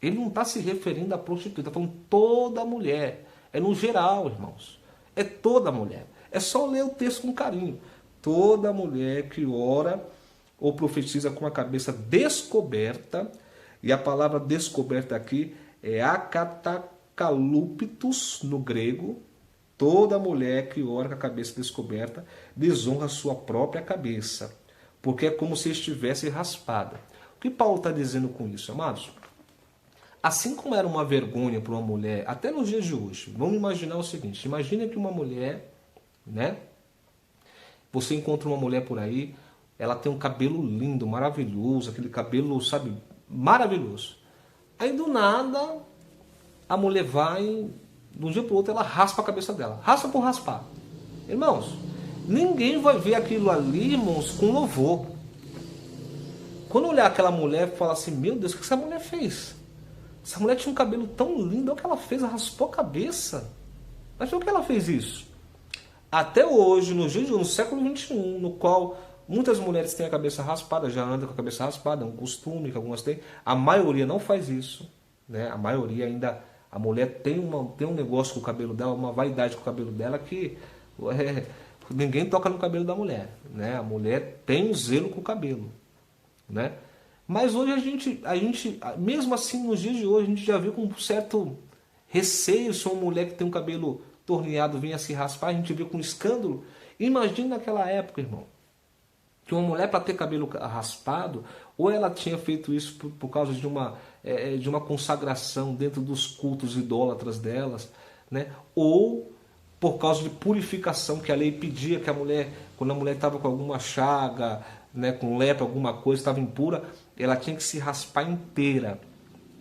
S1: ele não está se referindo à prostituta, está falando toda mulher, é no geral, irmãos, é toda mulher. É só ler o texto com carinho. Toda mulher que ora ou profetiza com a cabeça descoberta, e a palavra descoberta aqui é akatakaluptos no grego. Toda mulher que ora com a cabeça descoberta desonra sua própria cabeça, porque é como se estivesse raspada. O que Paulo está dizendo com isso, amados? Assim como era uma vergonha para uma mulher, até nos dias de hoje, vamos imaginar o seguinte: imagine que uma mulher, né? Você encontra uma mulher por aí, ela tem um cabelo lindo, maravilhoso, aquele cabelo, sabe, maravilhoso. Aí do nada, a mulher vai, de um dia para o outro, ela raspa a cabeça dela. Raspa por raspar. Irmãos, ninguém vai ver aquilo ali, irmãos, com louvor. Quando olhar aquela mulher e falar assim: meu Deus, o que essa mulher fez? Essa mulher tinha um cabelo tão lindo, olha o que ela fez, ela raspou a cabeça. Mas por que ela fez isso? Até hoje, no século XXI, no qual muitas mulheres têm a cabeça raspada, já andam com a cabeça raspada, é um costume que algumas têm, a maioria não faz isso, né? A maioria ainda, a mulher tem um negócio com o cabelo dela, uma vaidade com o cabelo dela que ninguém toca no cabelo da mulher, né? A mulher tem um zelo com o cabelo, né? Mas hoje a gente, mesmo assim, nos dias de hoje, a gente já viu com um certo receio se uma mulher que tem um cabelo torneado vinha se raspar, a gente viu com escândalo. Imagina naquela época, irmão, que uma mulher, para ter cabelo raspado, ou ela tinha feito isso por causa de uma consagração dentro dos cultos idólatras delas, né? Ou por causa de purificação que a lei pedia, que a mulher, quando a mulher estava com alguma chaga, né, com lepra, alguma coisa, estava impura, ela tinha que se raspar inteira.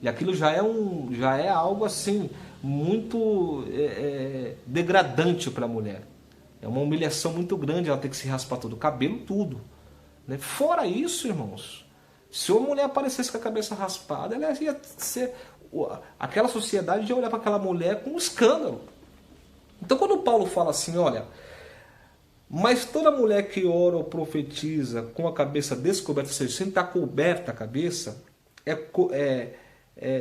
S1: E aquilo já é algo assim muito degradante para a mulher. É uma humilhação muito grande ela ter que se raspar todo o cabelo, tudo, né? Fora isso, irmãos, se uma mulher aparecesse com a cabeça raspada, ela ia ser, aquela sociedade ia olhar para aquela mulher com um escândalo. Então quando Paulo fala assim, olha, mas toda mulher que ora ou profetiza com a cabeça descoberta, ou seja, sem estar coberta a cabeça,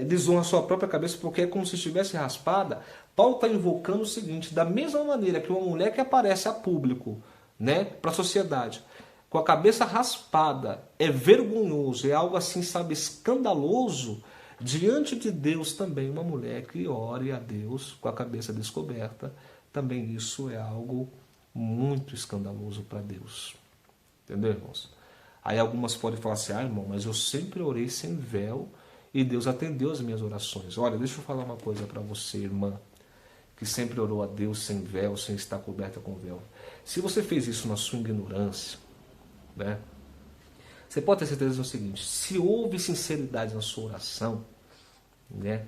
S1: desonra a sua própria cabeça, porque é como se estivesse raspada. Paulo está invocando o seguinte: da mesma maneira que uma mulher que aparece a público, né, para a sociedade, com a cabeça raspada, é vergonhoso, é algo assim, sabe, escandaloso, diante de Deus também uma mulher que ore a Deus com a cabeça descoberta, também isso é algo muito escandaloso para Deus. Entendeu, irmãos? Aí algumas podem falar assim: ah, irmão, mas eu sempre orei sem véu e Deus atendeu as minhas orações. Olha, deixa eu falar uma coisa para você, irmã, que sempre orou a Deus sem véu, sem estar coberta com véu. Se você fez isso na sua ignorância, né, você pode ter certeza do seguinte: se houve sinceridade na sua oração, né,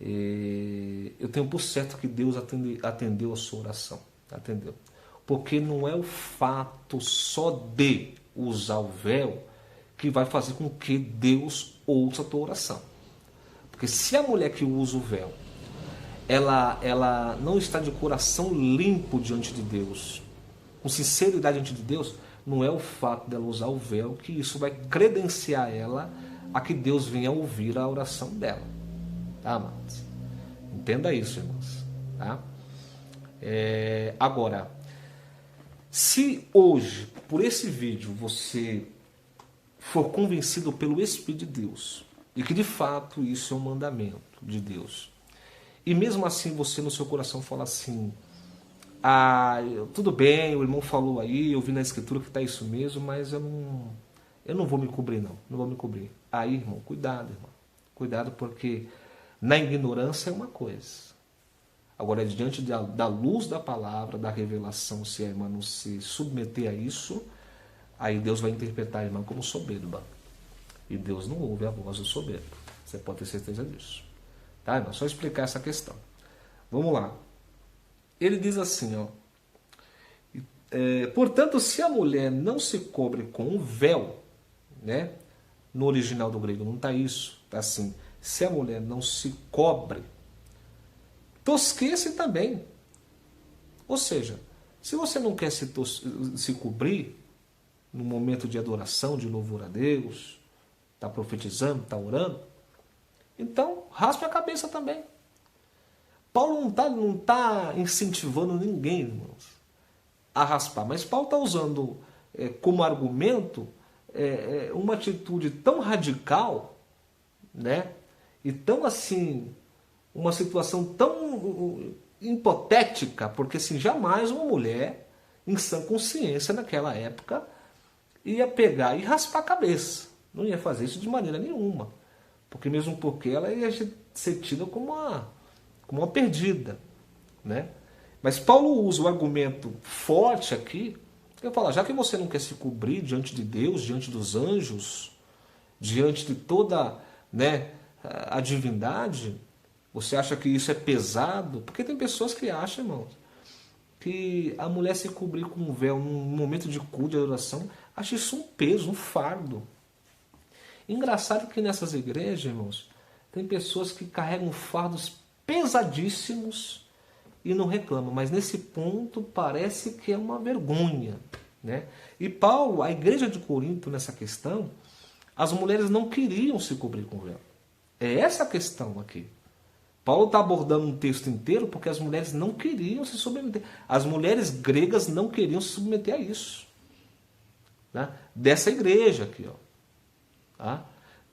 S1: eu tenho por certo que Deus atendeu a sua oração. Atendeu. Porque não é o fato só de usar o véu que vai fazer com que Deus ouça a tua oração. Porque se a mulher que usa o véu, ela não está de coração limpo diante de Deus, com sinceridade diante de Deus, não é o fato dela usar o véu que isso vai credenciar ela a que Deus venha ouvir a oração dela. Tá, amados? Entenda isso, irmãos. Tá? Agora, se hoje, por esse vídeo, você for convencido pelo Espírito de Deus, e que de fato isso é um mandamento de Deus, e mesmo assim você no seu coração fala assim: ah, tudo bem, o irmão falou aí, eu vi na escritura que está isso mesmo, mas eu não vou me cobrir, não vou me cobrir. Aí, irmão, cuidado, porque na ignorância é uma coisa. Agora, diante da luz da palavra, da revelação, se a irmã não se submeter a isso, aí Deus vai interpretar a irmã como soberba. E Deus não ouve a voz do soberbo. Você pode ter certeza disso. Tá, irmã? Só explicar essa questão. Vamos lá. Ele diz assim, ó. Portanto, se a mulher não se cobre com um véu, né? No original do grego não está isso. Está assim. Se a mulher não se cobre, tosqueia-se também. Ou seja, se você não quer se cobrir no momento de adoração, de louvor a Deus, está profetizando, está orando, então raspe a cabeça também. Paulo não tá incentivando ninguém, irmãos, a raspar, mas Paulo está usando como argumento uma atitude tão radical, né? E tão assim, uma situação tão hipotética, porque assim, jamais uma mulher em sã consciência naquela época ia pegar e raspar a cabeça. Não ia fazer isso de maneira nenhuma. Porque mesmo porque ela ia ser tida como uma perdida, né? Mas Paulo usa o argumento forte aqui, que ele fala, já que você não quer se cobrir diante de Deus, diante dos anjos, diante de toda, né, a divindade, você acha que isso é pesado? Porque tem pessoas que acham, irmãos, que a mulher se cobrir com um véu num momento de culto, de adoração, acha isso um peso, um fardo. Engraçado que nessas igrejas, irmãos, tem pessoas que carregam fardos pesadíssimos e não reclamam, mas nesse ponto parece que é uma vergonha, né? E Paulo, a igreja de Corinto, nessa questão, as mulheres não queriam se cobrir com véu. É essa a questão aqui. Paulo está abordando um texto inteiro porque as mulheres não queriam se submeter. As mulheres gregas não queriam se submeter a isso, né? Dessa igreja aqui, ó. Tá?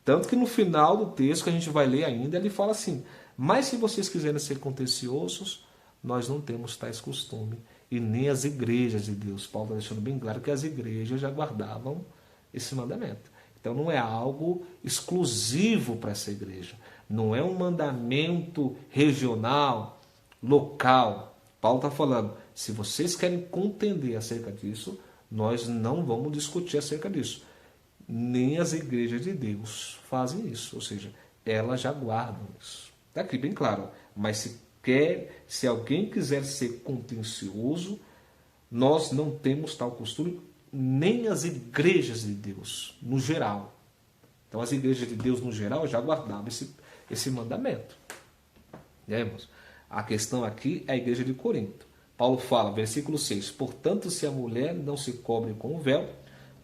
S1: Tanto que no final do texto que a gente vai ler ainda, ele fala assim, mas se vocês quiserem ser contenciosos, nós não temos tais costumes, e nem as igrejas de Deus. Paulo está deixando bem claro que as igrejas já guardavam esse mandamento. Então não é algo exclusivo para essa igreja. Não é um mandamento regional, local. Paulo está falando, se vocês querem contender acerca disso, nós não vamos discutir acerca disso. Nem as igrejas de Deus fazem isso. Ou seja, elas já guardam isso. Está aqui bem claro. Mas se alguém quiser ser contencioso, nós não temos tal costume, nem as igrejas de Deus, no geral. Então as igrejas de Deus, no geral, já guardavam esse mandamento. Né, irmãos? A questão aqui é a igreja de Corinto. Paulo fala, versículo 6, portanto, se a mulher não se cobre com o véu,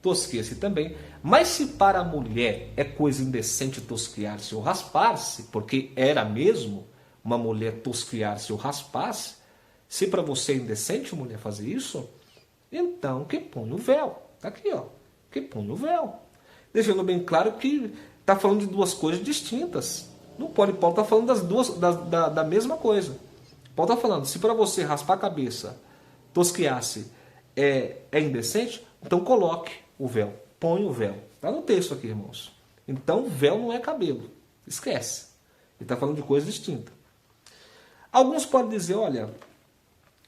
S1: tosqueia-se também. Mas se para a mulher é coisa indecente tosquear-se ou raspar-se, porque era mesmo uma mulher tosquear-se ou raspar-se, se para você é indecente mulher fazer isso, então que põe o véu. Está aqui, ó. Que põe o véu. Deixando bem claro que está falando de duas coisas distintas. Não pode, Paulo está falando das duas, da mesma coisa. Paulo está falando, se para você raspar a cabeça, tosquear-se é indecente, então coloque o véu, põe o véu. Está no texto aqui, irmãos. Então véu não é cabelo. Esquece. Ele está falando de coisa distinta. Alguns podem dizer, olha,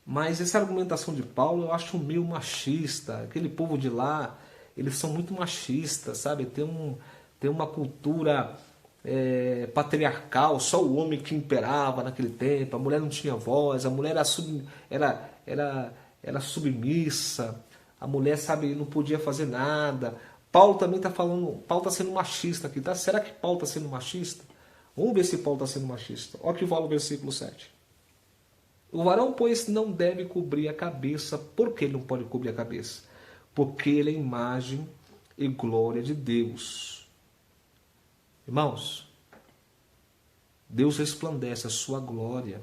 S1: mas essa argumentação de Paulo eu acho meio machista. Aquele povo de lá, eles são muito machistas, sabe? Tem uma cultura patriarcal, só o homem que imperava naquele tempo, a mulher não tinha voz, a mulher era submissa, a mulher, sabe, não podia fazer nada. Paulo também está falando, Paulo está sendo machista aqui, tá? Será que Paulo está sendo machista? Vamos ver se Paulo está sendo machista. Olha o que fala o versículo 7. O varão, pois, não deve cobrir a cabeça. Por que ele não pode cobrir a cabeça? Porque ele é imagem e glória de Deus. Irmãos, Deus resplandece a sua glória.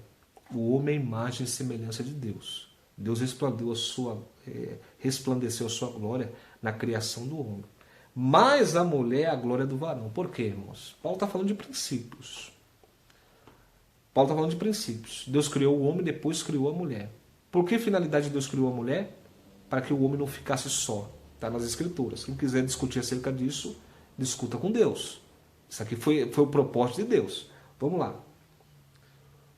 S1: O homem é imagem e semelhança de Deus. Deus resplandeceu a sua glória na criação do homem. Mas a mulher é a glória do varão. Por quê, irmãos? Paulo está falando de princípios. Paulo está falando de princípios. Deus criou o homem, depois criou a mulher. Por que finalidade Deus criou a mulher? Para que o homem não ficasse só. Está nas Escrituras. Quem quiser discutir acerca disso, discuta com Deus. Isso aqui foi o propósito de Deus. Vamos lá.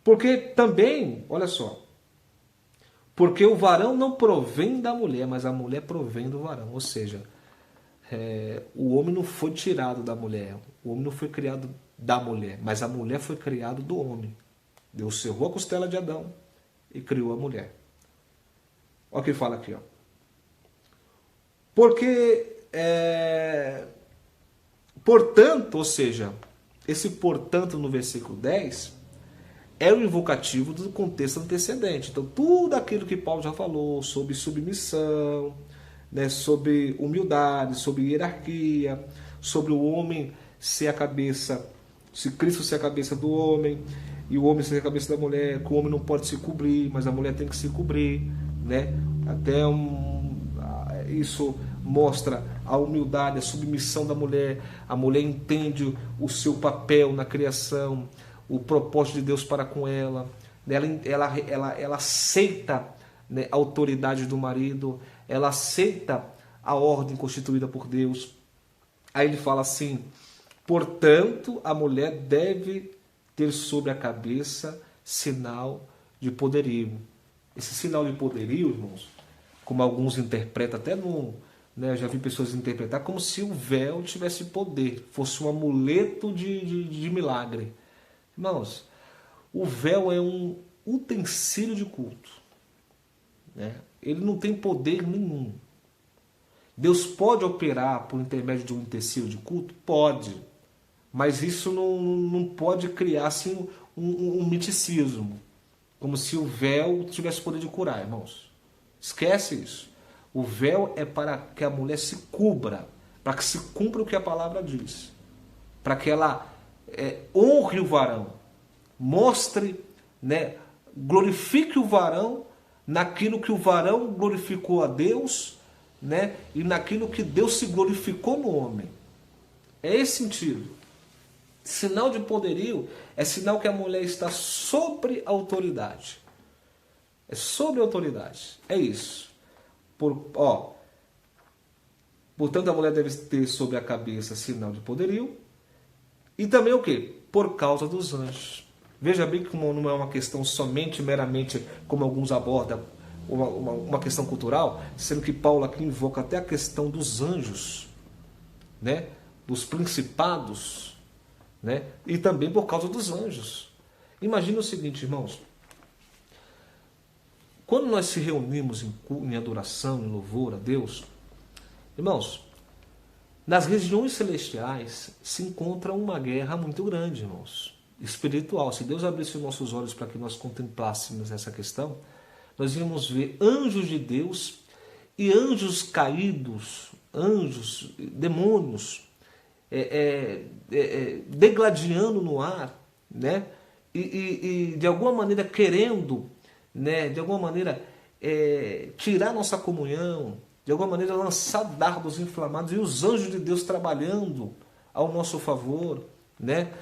S1: Porque também, olha só, porque o varão não provém da mulher, mas a mulher provém do varão. Ou seja, o homem não foi tirado da mulher, o homem não foi criado da mulher, mas a mulher foi criada do homem. Deus cerrou a costela de Adão e criou a mulher. Olha o que ele fala aqui, ó. Porque, portanto, ou seja, esse portanto no versículo 10 é o invocativo do contexto antecedente. Então, tudo aquilo que Paulo já falou sobre submissão, né, sobre humildade, sobre hierarquia, sobre o homem ser a cabeça, se Cristo ser a cabeça do homem e o homem ser a cabeça da mulher, que o homem não pode se cobrir, mas a mulher tem que se cobrir, né? Até isso mostra a humildade, a submissão da mulher. A mulher entende o seu papel na criação, o propósito de Deus para com ela. Ela aceita, né, a autoridade do marido, ela aceita a ordem constituída por Deus. Aí ele fala assim: portanto, a mulher deve ter sobre a cabeça sinal de poderio. Esse sinal de poderio, irmãos, como alguns interpretam, até no, né, eu já vi pessoas interpretar como se o véu tivesse poder, fosse um amuleto de milagre. Irmãos, o véu é um utensílio de culto, né? Ele não tem poder nenhum. Deus pode operar por intermédio de um utensílio de culto? Pode. Mas isso não pode criar assim, um miticismo, como se o véu tivesse poder de curar, irmãos. Esquece isso. O véu é para que a mulher se cubra, para que se cumpra o que a palavra diz, para que ela honre o varão, mostre, né, glorifique o varão naquilo que o varão glorificou a Deus, né, e naquilo que Deus se glorificou no homem. É esse sentido. Sinal de poderio é sinal que a mulher está sobre autoridade. É sobre autoridade. É isso. Portanto, a mulher deve ter sobre a cabeça sinal de poderio. E também o quê? Por causa dos anjos. Veja bem que não é uma questão somente, meramente, como alguns abordam, uma questão cultural, sendo que Paulo aqui invoca até a questão dos anjos, né? Dos principados, né? E também por causa dos anjos. Imagina o seguinte, irmãos. Quando nós se reunimos em adoração, em louvor a Deus, irmãos, nas regiões celestiais se encontra uma guerra muito grande, irmãos, espiritual. Se Deus abrisse os nossos olhos para que nós contemplássemos essa questão, nós íamos ver anjos de Deus e anjos caídos, anjos, demônios, degladiando no ar, né? E de alguma maneira querendo, né, de alguma maneira tirar nossa comunhão, de alguma maneira lançar dardos inflamados, e os anjos de Deus trabalhando ao nosso favor, né,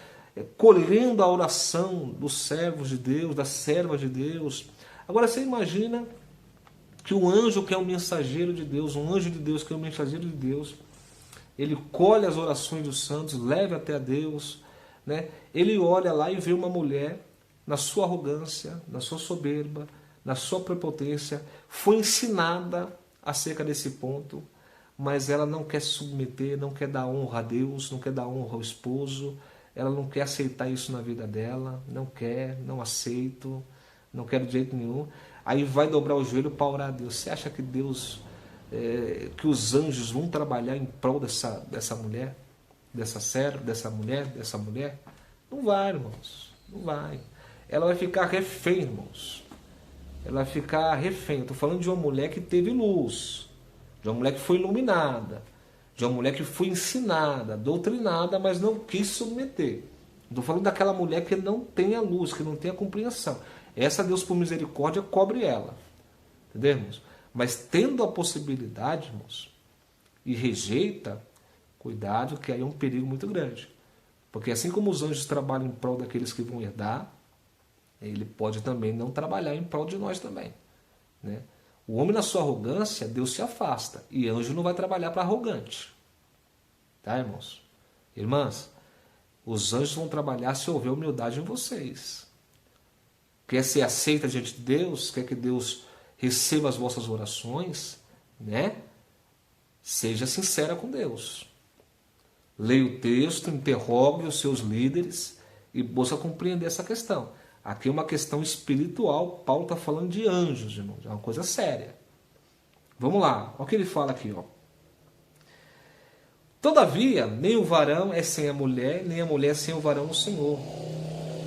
S1: colhendo a oração dos servos de Deus, das servas de Deus. Agora você imagina que um anjo que é um mensageiro de Deus, um anjo de Deus que é um mensageiro de Deus, ele colhe as orações dos santos, leva até a Deus, né? Ele olha lá e vê uma mulher na sua arrogância, na sua soberba, na sua prepotência, foi ensinada acerca desse ponto, mas ela não quer se submeter, não quer dar honra a Deus, não quer dar honra ao esposo, ela não quer aceitar isso na vida dela, não quer, não aceito, não quero de jeito nenhum. Aí vai dobrar o joelho para orar a Deus. Você acha que Deus, que os anjos vão trabalhar em prol dessa mulher, dessa serva, dessa mulher? Não vai, irmãos, não vai. Ela vai ficar refém, irmãos. Ela vai ficar refém. Estou falando de uma mulher que teve luz, de uma mulher que foi iluminada, de uma mulher que foi ensinada, doutrinada, mas não quis submeter. Estou falando daquela mulher que não tem a luz, que não tem a compreensão. Essa Deus, por misericórdia, cobre ela. Entendemos? Mas tendo a possibilidade, irmãos, e rejeita, cuidado, que aí é um perigo muito grande. Porque assim como os anjos trabalham em prol daqueles que vão herdar, ele pode também não trabalhar em prol de nós também, né? O homem na sua arrogância, Deus se afasta. E anjo não vai trabalhar para arrogante. Tá, irmãos? Irmãs, os anjos vão trabalhar se houver humildade em vocês. quer ser aceita diante de Deus, quer que Deus receba as vossas orações, né? Seja sincera com Deus. Leia o texto, interrogue os seus líderes e busca compreender essa questão. Aqui é uma questão espiritual, Paulo está falando de anjos, irmãos, é uma coisa séria. Vamos lá, olha o que ele fala aqui, ó. Todavia, nem o varão é sem a mulher, nem a mulher sem o varão no Senhor.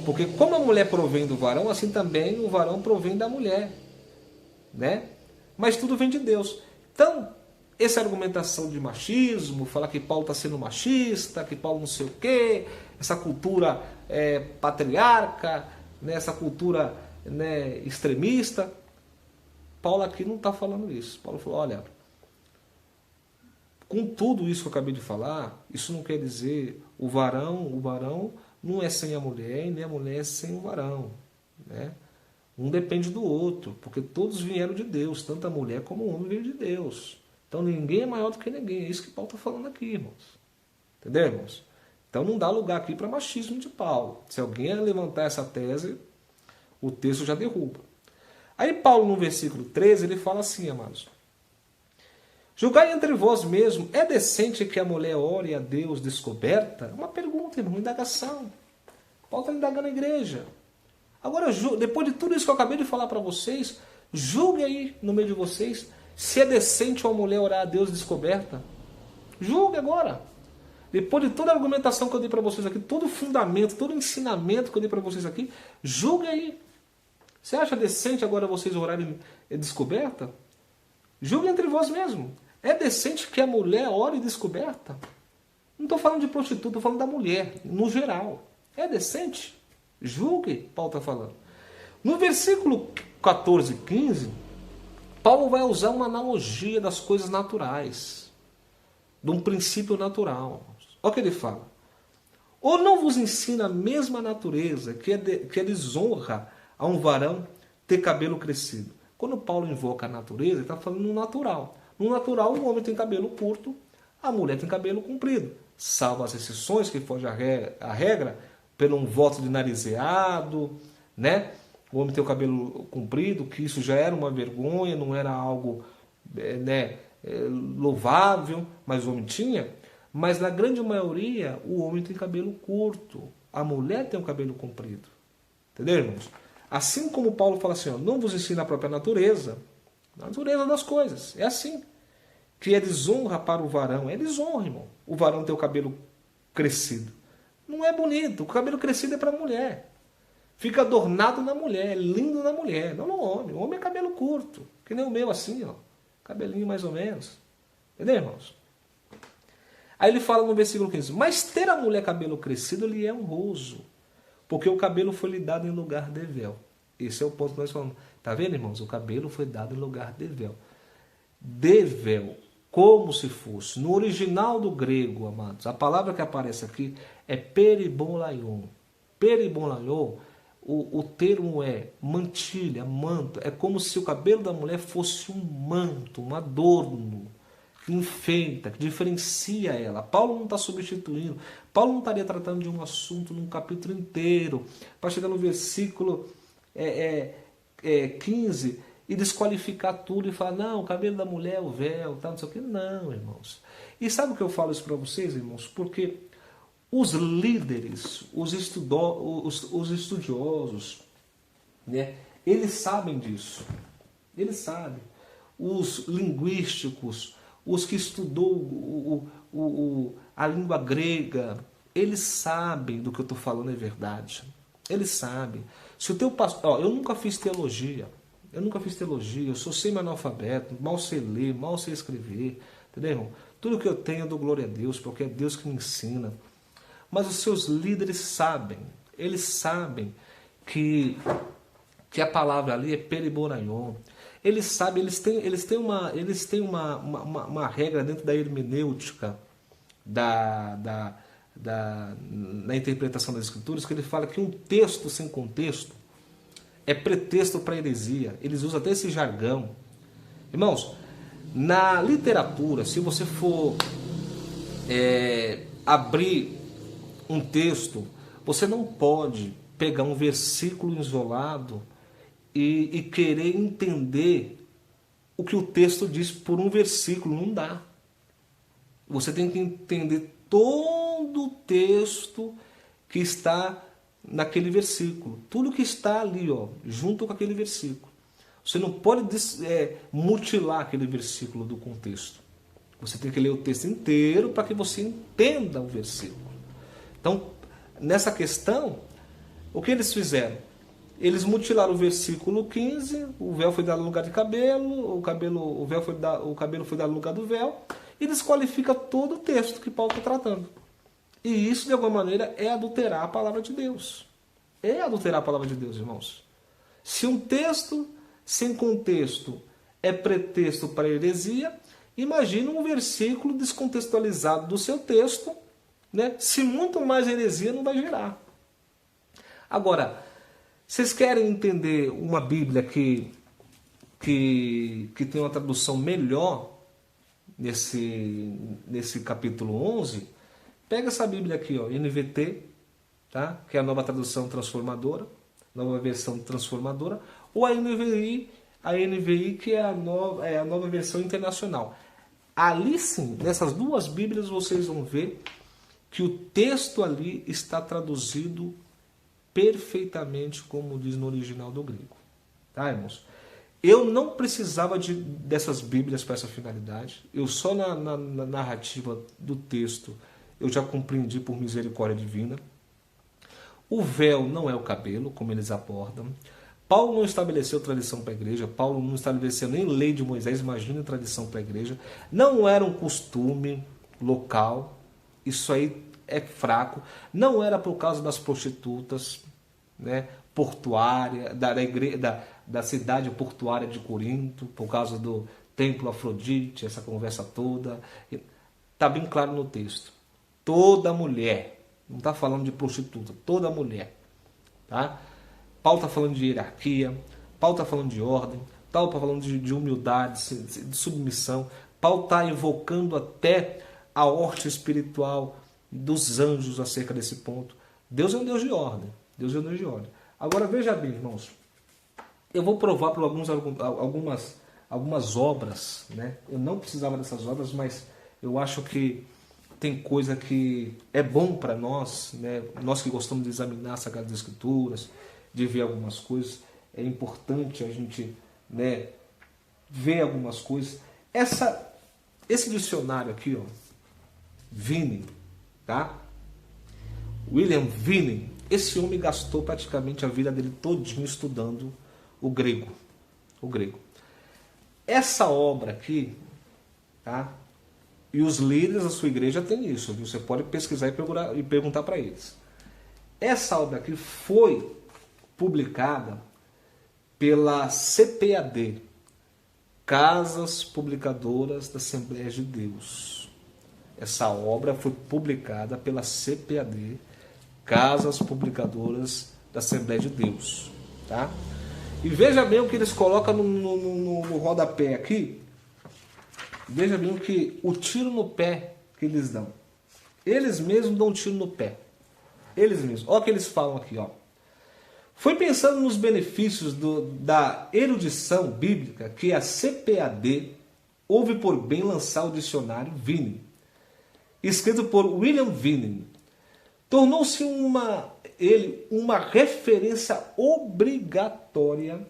S1: Porque como a mulher provém do varão, assim também o varão provém da mulher, né? Mas tudo vem de Deus. Então, essa argumentação de machismo, falar que Paulo está sendo machista, que Paulo não sei o quê, essa cultura patriarca, né, essa cultura, né, extremista, Paulo aqui não está falando isso. Paulo falou, olha, com tudo isso que eu acabei de falar, isso não quer dizer o varão não é sem a mulher e nem a mulher é sem o varão, né? Um depende do outro, porque todos vieram de Deus, tanto a mulher como o homem veio de Deus. Então ninguém é maior do que ninguém, é isso que Paulo está falando aqui, irmãos. Entendeu, irmãos? Então não dá lugar aqui para machismo de Paulo. Se alguém levantar essa tese, o texto já derruba. Aí Paulo, no versículo 13, ele fala assim, amados. Julgai entre vós mesmos, é decente que a mulher ore a Deus descoberta? Uma pergunta, irmão, uma indagação. Paulo está indagando a igreja. Agora, depois de tudo isso que eu acabei de falar para vocês, julgue aí no meio de vocês se é decente uma mulher orar a Deus descoberta. Julgue agora. Depois de toda a argumentação que eu dei para vocês aqui, todo o fundamento, todo o ensinamento que eu dei para vocês aqui, julgue aí. Você acha decente agora vocês orarem descoberta? Julgue entre vós mesmos. É decente que a mulher ore descoberta? Não estou falando de prostituta, estou falando da mulher, no geral. É decente? Julgue, Paulo está falando. No versículo 14 e 15, Paulo vai usar uma analogia das coisas naturais, de um princípio natural. Olha o que ele fala. Ou não vos ensina a mesma natureza que é desonra a um varão ter cabelo crescido? Quando Paulo invoca a natureza, ele está falando no natural. No natural, o homem tem cabelo curto, a mulher tem cabelo comprido. Salvo as exceções, que foge a regra, pelo um voto de narizeado, né? O homem tem o cabelo comprido, que isso já era uma vergonha, não era algo louvável, mas o homem tinha. Mas na grande maioria, o homem tem cabelo curto, a mulher tem o cabelo comprido. Entendeu, irmãos? Assim como Paulo fala assim, ó, não vos ensina a própria natureza, a natureza das coisas, é assim. Que é desonra para o varão, é desonra, irmão. O varão ter o cabelo crescido. Não é bonito, o cabelo crescido é para a mulher. Fica adornado na mulher, lindo na mulher, não no homem. O homem é cabelo curto, que nem o meu assim, ó, cabelinho mais ou menos. Entendeu, irmãos? Aí ele fala no versículo 15, mas ter a mulher cabelo crescido lhe é honroso, porque o cabelo foi lhe dado em lugar de véu. Esse é o ponto que nós falamos. Está vendo, irmãos? O cabelo foi dado em lugar de véu. De véu, como se fosse. No original do grego, amados, a palavra que aparece aqui é peribonlaion. Peribonlaion, o termo é mantilha, manto. É como se o cabelo da mulher fosse um manto, um adorno, que enfeita, que diferencia ela. Paulo não está substituindo. Paulo não estaria tratando de um assunto num capítulo inteiro, para chegar no versículo 15 e desqualificar tudo e falar, não, o cabelo da mulher é o véu, tá, não sei o que. Não, irmãos. E sabe o que eu falo isso para vocês, irmãos? Porque os líderes, os estudiosos, né, eles sabem disso. Eles sabem. Os linguísticos, os que estudou a língua grega, eles sabem do que eu estou falando é verdade. Eles sabem. Se o teu pastor, eu nunca fiz teologia. Eu sou semi-analfabeto, mal sei ler, mal sei escrever. Entendeu, irmão? Tudo que eu tenho eu dou glória a Deus, porque é Deus que me ensina. Mas os seus líderes sabem. Eles sabem que a palavra ali é peribonaion. Eles sabem, eles têm uma regra dentro da hermenêutica na interpretação das Escrituras, que ele fala que um texto sem contexto é pretexto para heresia. Eles usam até esse jargão. Irmãos, na literatura, se você for abrir um texto, você não pode pegar um versículo isolado e querer entender o que o texto diz por um versículo. Não dá. Você tem que entender todo o texto que está naquele versículo. Tudo que está ali, ó, junto com aquele versículo. Você não pode mutilar aquele versículo do contexto. Você tem que ler o texto inteiro para que você entenda o versículo. Então, nessa questão, o que eles fizeram? Eles mutilaram o versículo 15, o véu foi dado no lugar de cabelo, o cabelo foi dado no lugar do véu, e desqualifica todo o texto que Paulo está tratando. E isso, de alguma maneira, é adulterar a palavra de Deus. É adulterar a palavra de Deus, irmãos. Se um texto sem contexto é pretexto para heresia, imagina um versículo descontextualizado do seu texto, né? Se muito mais heresia não vai gerar. Agora, vocês querem entender uma Bíblia que tem uma tradução melhor nesse capítulo 11? Pega essa Bíblia aqui, ó, NVT, tá? Que é a nova tradução transformadora, nova versão transformadora, ou a NVI que é a nova versão internacional. Ali sim, nessas duas Bíblias vocês vão ver que o texto ali está traduzido perfeitamente como diz no original do grego. Tá, irmãos? Eu não precisava dessas Bíblias para essa finalidade. Eu só na narrativa do texto eu já compreendi por misericórdia divina. O véu não é o cabelo, como eles abordam. Paulo não estabeleceu tradição para a igreja. Paulo não estabeleceu nem lei de Moisés. Imagina tradição para a igreja. Não era um costume local. Isso aí é fraco. Não era por causa das prostitutas, né, portuária, da cidade portuária de Corinto, por causa do templo Afrodite, essa conversa toda. Está bem claro no texto. Toda mulher, não está falando de prostituta, toda mulher. Tá? Paulo está falando de hierarquia, Paulo está falando de ordem, Paulo está falando de humildade, de submissão. Paulo está evocando até a horta espiritual dos anjos acerca desse ponto. Deus é um Deus de ordem. Deus é um Deus de ordem. Agora veja bem, irmãos. Eu vou provar por algumas obras, né? Eu não precisava dessas obras, mas eu acho que tem coisa que é bom para nós, né? Nós que gostamos de examinar as Sagradas Escrituras, de ver algumas coisas, é importante a gente, né, ver algumas coisas. Esse dicionário aqui, ó, Vining, tá? William Vining, esse homem gastou praticamente a vida dele todinho estudando o grego. O grego. Essa obra aqui, tá? E os líderes da sua igreja têm isso, viu? Você pode pesquisar e perguntar para eles. Essa obra aqui foi publicada pela CPAD, Casas Publicadoras da Assembleia de Deus. Essa obra foi publicada pela CPAD, Casas Publicadoras da Assembleia de Deus. Tá? E veja bem o que eles colocam no rodapé aqui. Veja bem o tiro no pé que eles dão. Eles mesmos dão um tiro no pé. Eles mesmos. Olha o que eles falam aqui. Ó. Foi pensando nos benefícios da erudição bíblica que a CPAD houve por bem lançar o dicionário Vining, escrito por William Vining. Tornou-se uma referência obrigatória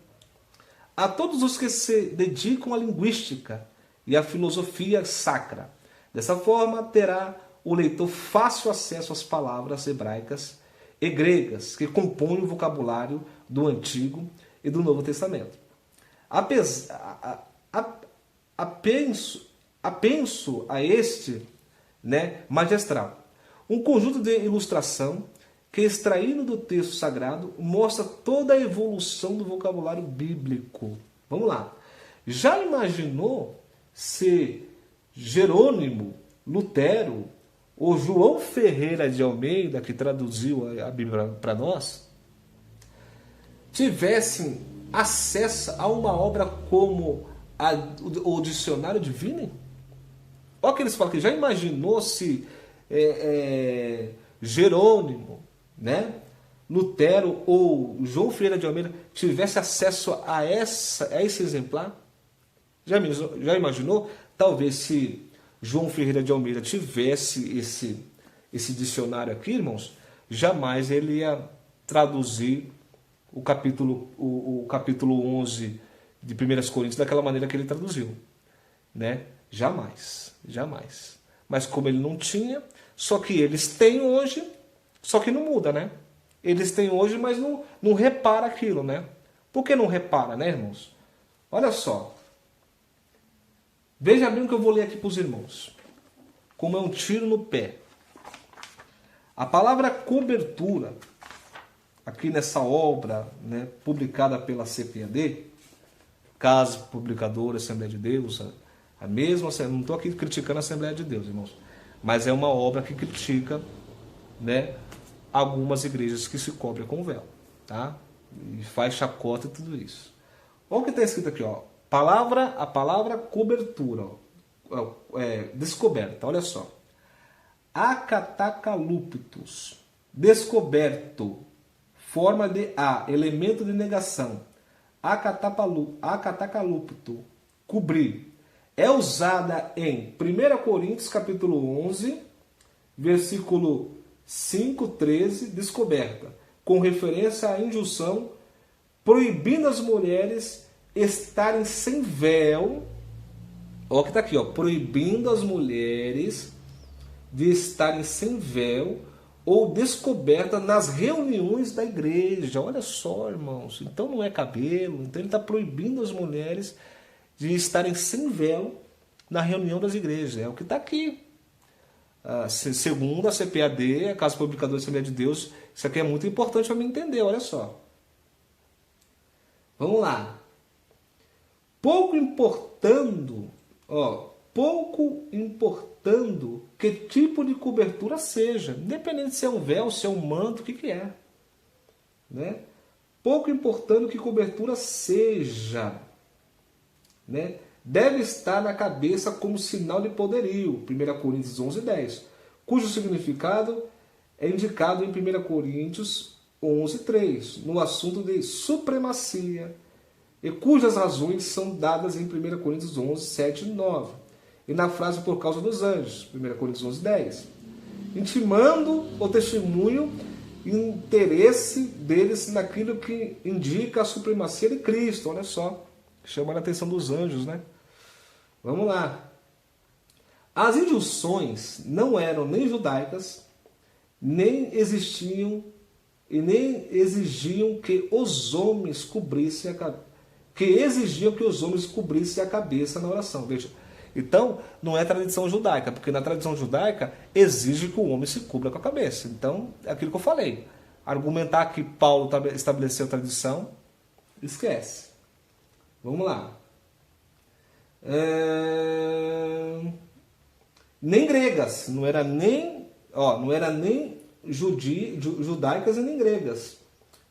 S1: a todos os que se dedicam à linguística e à filosofia sacra. Dessa forma, terá o leitor fácil acesso às palavras hebraicas e gregas que compõem o vocabulário do Antigo e do Novo Testamento. Apenso a este, né, magistral, um conjunto de ilustração que, extraído do texto sagrado, mostra toda a evolução do vocabulário bíblico. Vamos lá. Já imaginou se Jerônimo, Lutero ou João Ferreira de Almeida, que traduziu a Bíblia para nós, tivessem acesso a uma obra como o Dicionário de Vining? Olha o que eles falam aqui. Já imaginou se Jerônimo, né, Lutero ou João Ferreira de Almeida tivesse acesso a esse exemplar? Já imaginou? Talvez se João Ferreira de Almeida tivesse esse dicionário aqui, irmãos, jamais ele ia traduzir o capítulo 11 de 1 Coríntios daquela maneira que ele traduziu, né? Jamais, jamais. Mas como ele não tinha, só que eles têm hoje, só que não muda, né? Eles têm hoje, mas não repara aquilo, né? Por que não repara, né, irmãos? Olha só. Veja bem o que eu vou ler aqui para os irmãos. Como é um tiro no pé. A palavra cobertura, aqui nessa obra, né, publicada pela CPAD, Casa Publicadora Assembleia de Deus, a mesma, não estou aqui criticando a Assembleia de Deus, irmãos, mas é uma obra que critica, né, algumas igrejas que se cobrem com véu, tá? E faz chacota e tudo isso. Olha o que está escrito aqui, ó. A palavra cobertura, ó, descoberta, olha só. Acatacaluptus, descoberto, forma de elemento de negação. Acatacalupto, cobrir. É usada em 1 Coríntios capítulo 11, versículo 5:13, descoberta, com referência à injunção proibindo as mulheres estarem sem véu. Olha o que está aqui, ó, proibindo as mulheres de estarem sem véu ou descoberta nas reuniões da igreja. Olha só, irmãos, então não é cabelo, então ele está proibindo as mulheres de estarem sem véu na reunião das igrejas. É o que está aqui. Segundo a CPAD, a Casa Publicadora da Assembleia de Deus, isso aqui é muito importante para me entender, olha só. Vamos lá. Pouco importando que tipo de cobertura seja, independente se é um véu, se é um manto, o que é. Né? Pouco importando que cobertura seja, né? Deve estar na cabeça como sinal de poderio, 1 Coríntios 11:10, cujo significado é indicado em 1 Coríntios 11:3, no assunto de supremacia, e cujas razões são dadas em 1 Coríntios 11:7 e 9, e na frase por causa dos anjos, 1 Coríntios 11:10, intimando o testemunho e o interesse deles naquilo que indica a supremacia de Cristo. Olha só, chamando a atenção dos anjos, né? Vamos lá. As injunções não eram nem judaicas, nem existiam e nem exigiam que os homens cobrissem a cabeça na oração. Veja. Então, não é tradição judaica, porque na tradição judaica exige que o homem se cubra com a cabeça. Então, é aquilo que eu falei. Argumentar que Paulo estabeleceu tradição, esquece. Vamos lá. Nem gregas, não era nem judaicas e nem gregas,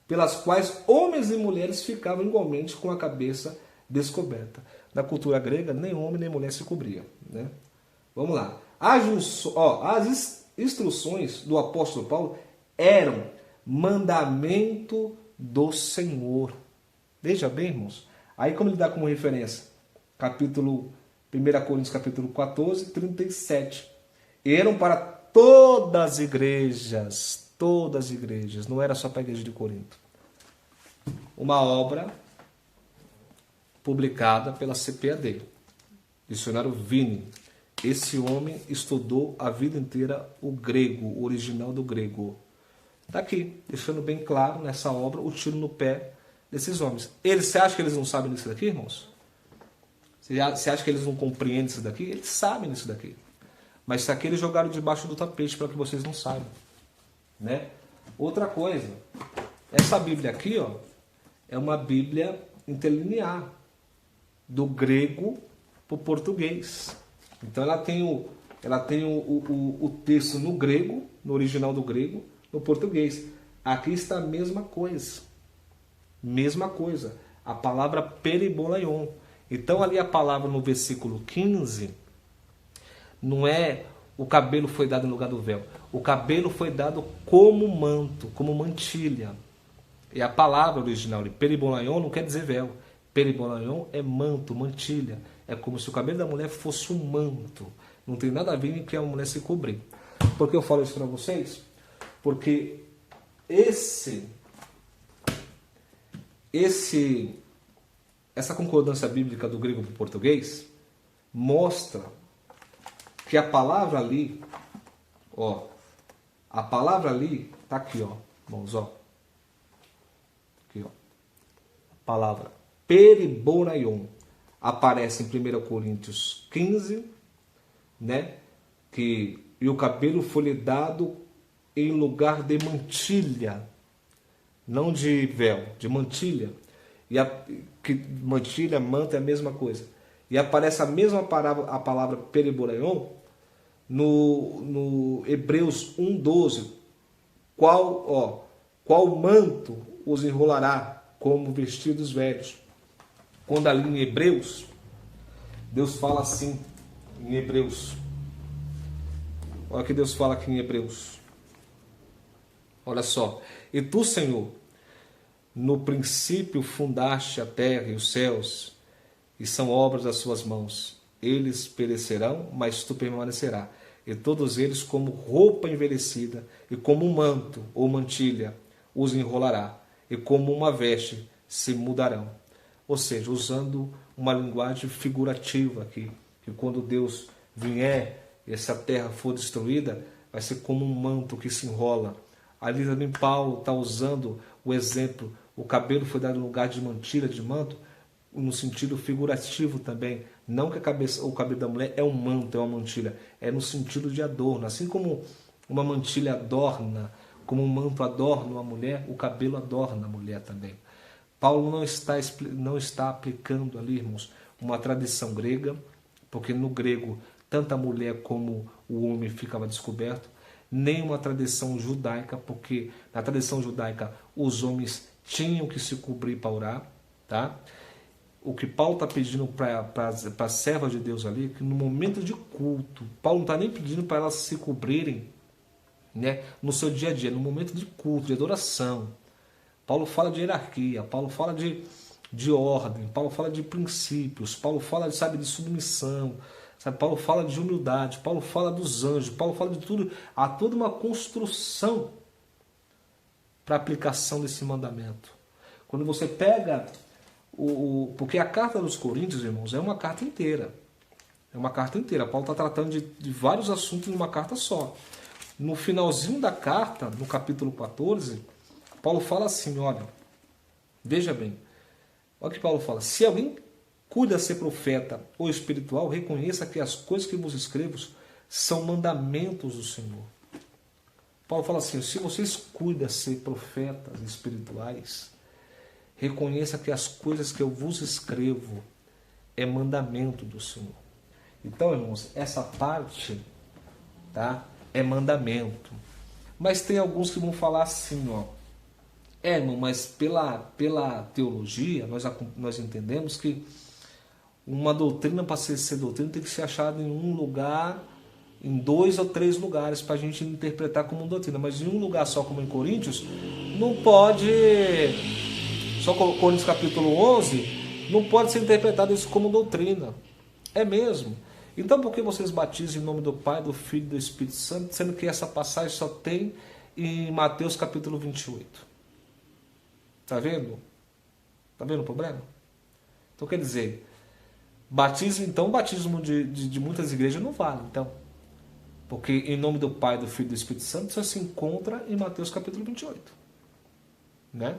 S1: pelas quais homens e mulheres ficavam igualmente com a cabeça descoberta. Na cultura grega, nem homem nem mulher se cobria, né? Vamos lá. As instruções do apóstolo Paulo eram mandamento do Senhor. Veja bem, irmãos. Aí como ele dá como referência? 1 Coríntios capítulo 14, 37. Eram para todas as igrejas, não era só para a igreja de Corinto. Uma obra publicada pela CPAD, dicionário Vini. Esse homem estudou a vida inteira o grego, o original do grego. Está aqui, deixando bem claro nessa obra o tiro no pé desses homens. Você acha que eles não sabem disso daqui, irmãos? Você acha que eles não compreendem isso daqui? Eles sabem disso daqui. Mas isso aqui eles jogaram debaixo do tapete para que vocês não saibam. Né? Outra coisa, essa Bíblia aqui, ó, é uma Bíblia interlinear, do grego para o português. Então ela tem o texto no grego, no original do grego, no português. Aqui está a mesma coisa. Mesma coisa. A palavra peribolaion. Então ali a palavra no versículo 15 não é o cabelo foi dado em lugar do véu? O cabelo foi dado como manto, como mantilha. E a palavra original de peribolaion não quer dizer véu. Peribolaion é manto, mantilha. É como se o cabelo da mulher fosse um manto. Não tem nada a ver com que a mulher se cobrir. Por que eu falo isso para vocês? Porque essa concordância bíblica do grego para o português mostra que a palavra ali, a palavra ali está aqui, irmãos, aqui, a palavra periboraion aparece em 1 Coríntios 15, né? E o cabelo foi lhe dado em lugar de mantilha, não de véu, de mantilha. Mantilha, manto é a mesma coisa. E aparece a mesma a palavra periboraion no Hebreus 1:12. Qual manto os enrolará como vestidos velhos? Quando ali em Hebreus, Deus fala assim, em Hebreus. Olha o que Deus fala aqui em Hebreus. Olha só. E tu, Senhor, no princípio fundaste a terra e os céus, e são obras das suas mãos. Eles perecerão, mas tu permanecerás. E todos eles, como roupa envelhecida, e como um manto ou mantilha, os enrolará, e como uma veste se mudarão. Ou seja, usando uma linguagem figurativa aqui, que quando Deus vier e essa terra for destruída, vai ser como um manto que se enrola. Ali também Paulo está usando o exemplo, o cabelo foi dado no lugar de mantilha, de manto, no sentido figurativo também. Não que o cabelo da mulher é um manto, é uma mantilha, é no sentido de adorno. Assim como uma mantilha adorna, como um manto adorna uma mulher, o cabelo adorna a mulher também. Paulo não está aplicando ali, irmãos, uma tradição grega, porque no grego tanto a mulher como o homem ficava descoberto, nem uma tradição judaica, porque na tradição judaica os homens tinham que se cobrir para orar, tá? O que Paulo está pedindo para as servas de Deus ali, que no momento de culto, Paulo não está nem pedindo para elas se cobrirem, né, no seu dia a dia, no momento de culto, de adoração. Paulo fala de hierarquia, Paulo fala de ordem, Paulo fala de princípios, Paulo fala, sabe, de submissão, sabe? Paulo fala de humildade, Paulo fala dos anjos, Paulo fala de tudo. Há toda uma construção para a aplicação desse mandamento. Quando você pega porque a carta dos Coríntios, irmãos, é uma carta inteira. É uma carta inteira. Paulo está tratando de vários assuntos numa carta só. No finalzinho da carta, no capítulo 14, Paulo fala assim, olha, veja bem, olha o que Paulo fala: se alguém cuida ser profeta ou espiritual, reconheça que as coisas que vos escrevo são mandamentos do Senhor. Paulo fala assim: se vocês cuidam ser profetas espirituais, reconheça que as coisas que eu vos escrevo é mandamento do Senhor. Então, irmãos, essa parte, tá, é mandamento. Mas tem alguns que vão falar assim, irmão, mas pela teologia, nós entendemos que uma doutrina, para ser doutrina, tem que ser achada em um lugar, em 2 ou 3 lugares, para a gente interpretar como doutrina. Mas em um lugar só, como em Coríntios, não pode... Só Coríntios capítulo 11, não pode ser interpretado isso como doutrina. É mesmo. Então por que vocês batizam em nome do Pai, do Filho e do Espírito Santo, sendo que essa passagem só tem em Mateus capítulo 28? Está vendo? Está vendo o problema? Então quer dizer, batismo de muitas igrejas não vale, então. Porque em nome do Pai, do Filho e do Espírito Santo só se encontra em Mateus capítulo 28. Né?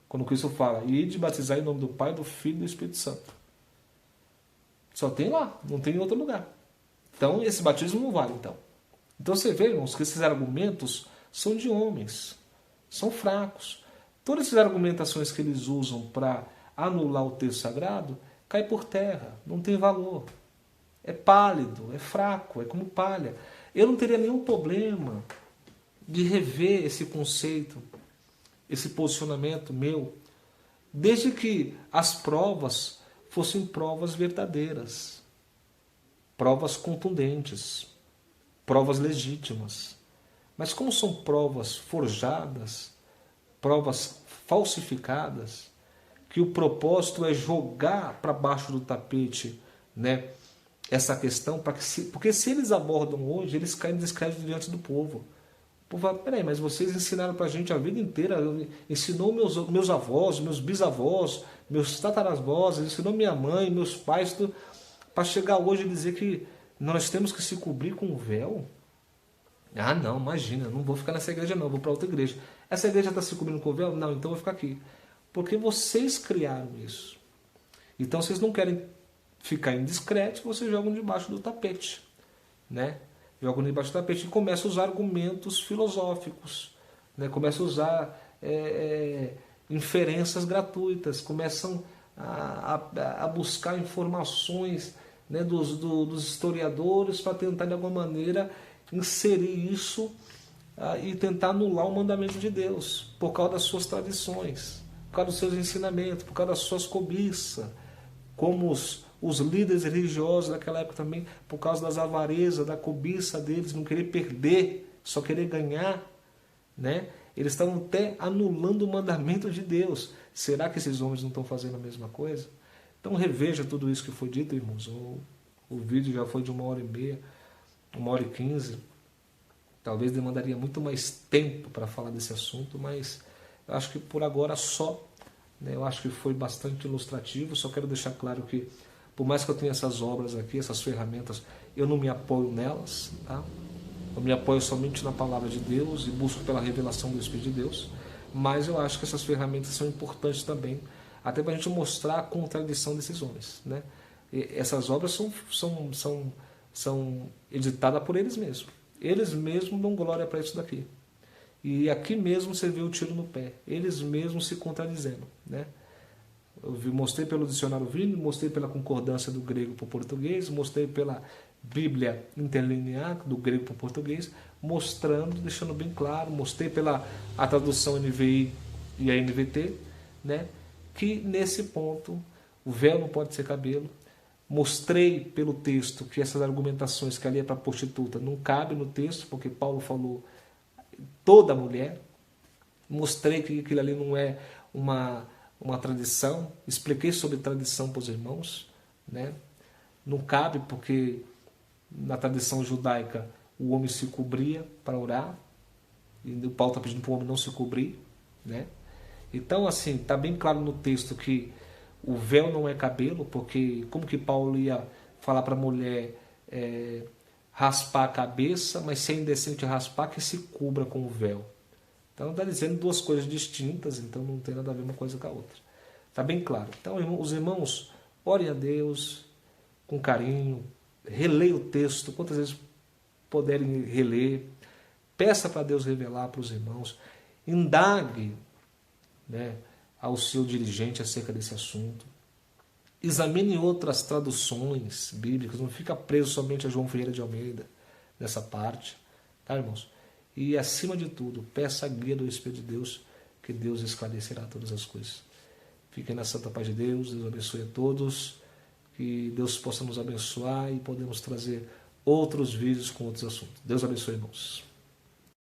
S1: Quando Cristo fala, ide batizar em nome do Pai, do Filho e do Espírito Santo. Só tem lá, não tem em outro lugar. Então, esse batismo não vale, então. Então, você vê, irmãos, que esses argumentos são de homens. São fracos. Todas essas argumentações que eles usam para anular o texto sagrado, cai por terra, não tem valor. É pálido, é fraco, é como palha. Eu não teria nenhum problema de rever esse conceito, esse posicionamento meu, desde que as provas fossem provas verdadeiras, provas contundentes, provas legítimas. Mas como são provas forjadas, provas falsificadas, que o propósito é jogar para baixo do tapete, né, essa questão, porque se eles abordam hoje, eles caem em descrédito diante do povo. O povo fala, peraí, mas vocês ensinaram para a gente a vida inteira, ensinou meus avós, meus bisavós, meus tataravós, ensinou minha mãe, meus pais, para chegar hoje e dizer que nós temos que se cobrir com o véu? Ah, não, imagina, não vou ficar nessa igreja não, vou para outra igreja. Essa igreja está se cobrindo com o véu? Não, então eu vou ficar aqui. Porque vocês criaram isso. Então vocês não querem ficar indiscretos, vocês jogam debaixo do tapete, né? Jogam debaixo do tapete e começam a usar argumentos filosóficos, né? Começam a usar inferências gratuitas, começam a buscar informações, né, dos historiadores para tentar de alguma maneira inserir isso e tentar anular o mandamento de Deus por causa das suas tradições, por causa dos seus ensinamentos, por causa das suas cobiças, como os líderes religiosos daquela época também, por causa das avarezas, da cobiça deles, não querer perder, só querer ganhar, né? Eles estavam até anulando o mandamento de Deus. Será que esses homens não estão fazendo a mesma coisa? Então reveja tudo isso que foi dito, irmãos. O vídeo já foi de 1h30, 1h15. Talvez demandaria muito mais tempo para falar desse assunto, mas eu acho que por agora só, né, eu acho que foi bastante ilustrativo. Só quero deixar claro que, por mais que eu tenha essas obras aqui, essas ferramentas, eu não me apoio nelas, tá? Eu me apoio somente na palavra de Deus e busco pela revelação do Espírito de Deus. Mas eu acho que essas ferramentas são importantes também, até para a gente mostrar a contradição desses homens, né? E essas obras são editadas por eles mesmos. Eles mesmos dão glória para isso daqui. E aqui mesmo você vê o tiro no pé. Eles mesmos se contradizendo, né? Eu mostrei pelo dicionário Vini, mostrei pela concordância do grego para o português, mostrei pela Bíblia interlinear do grego para o português, mostrando, deixando bem claro, mostrei pela a tradução NVI e a NVT, né, que nesse ponto o véu não pode ser cabelo. Mostrei pelo texto que essas argumentações que ali é para prostituta não cabem no texto, porque Paulo falou toda mulher. Mostrei que aquilo ali não é uma tradição, expliquei sobre tradição para os irmãos, né? Não cabe porque na tradição judaica o homem se cobria para orar, e o Paulo está pedindo para o homem não se cobrir, né? Então, assim, está bem claro no texto que o véu não é cabelo, porque como que Paulo ia falar para a mulher raspar a cabeça, mas se é indecente raspar, que se cubra com o véu? Então está dizendo duas coisas distintas, então não tem nada a ver uma coisa com a outra. Está bem claro. Então, os irmãos, orem a Deus com carinho, releia o texto, quantas vezes puderem reler, peça para Deus revelar para os irmãos, indague, né, ao seu dirigente acerca desse assunto, examine outras traduções bíblicas, não fica preso somente a João Ferreira de Almeida nessa parte, tá, irmãos? E acima de tudo, peça a guia do Espírito de Deus, que Deus esclarecerá todas as coisas. Fiquem na santa paz de Deus, Deus abençoe a todos, que Deus possa nos abençoar e podemos trazer outros vídeos com outros assuntos. Deus abençoe, irmãos.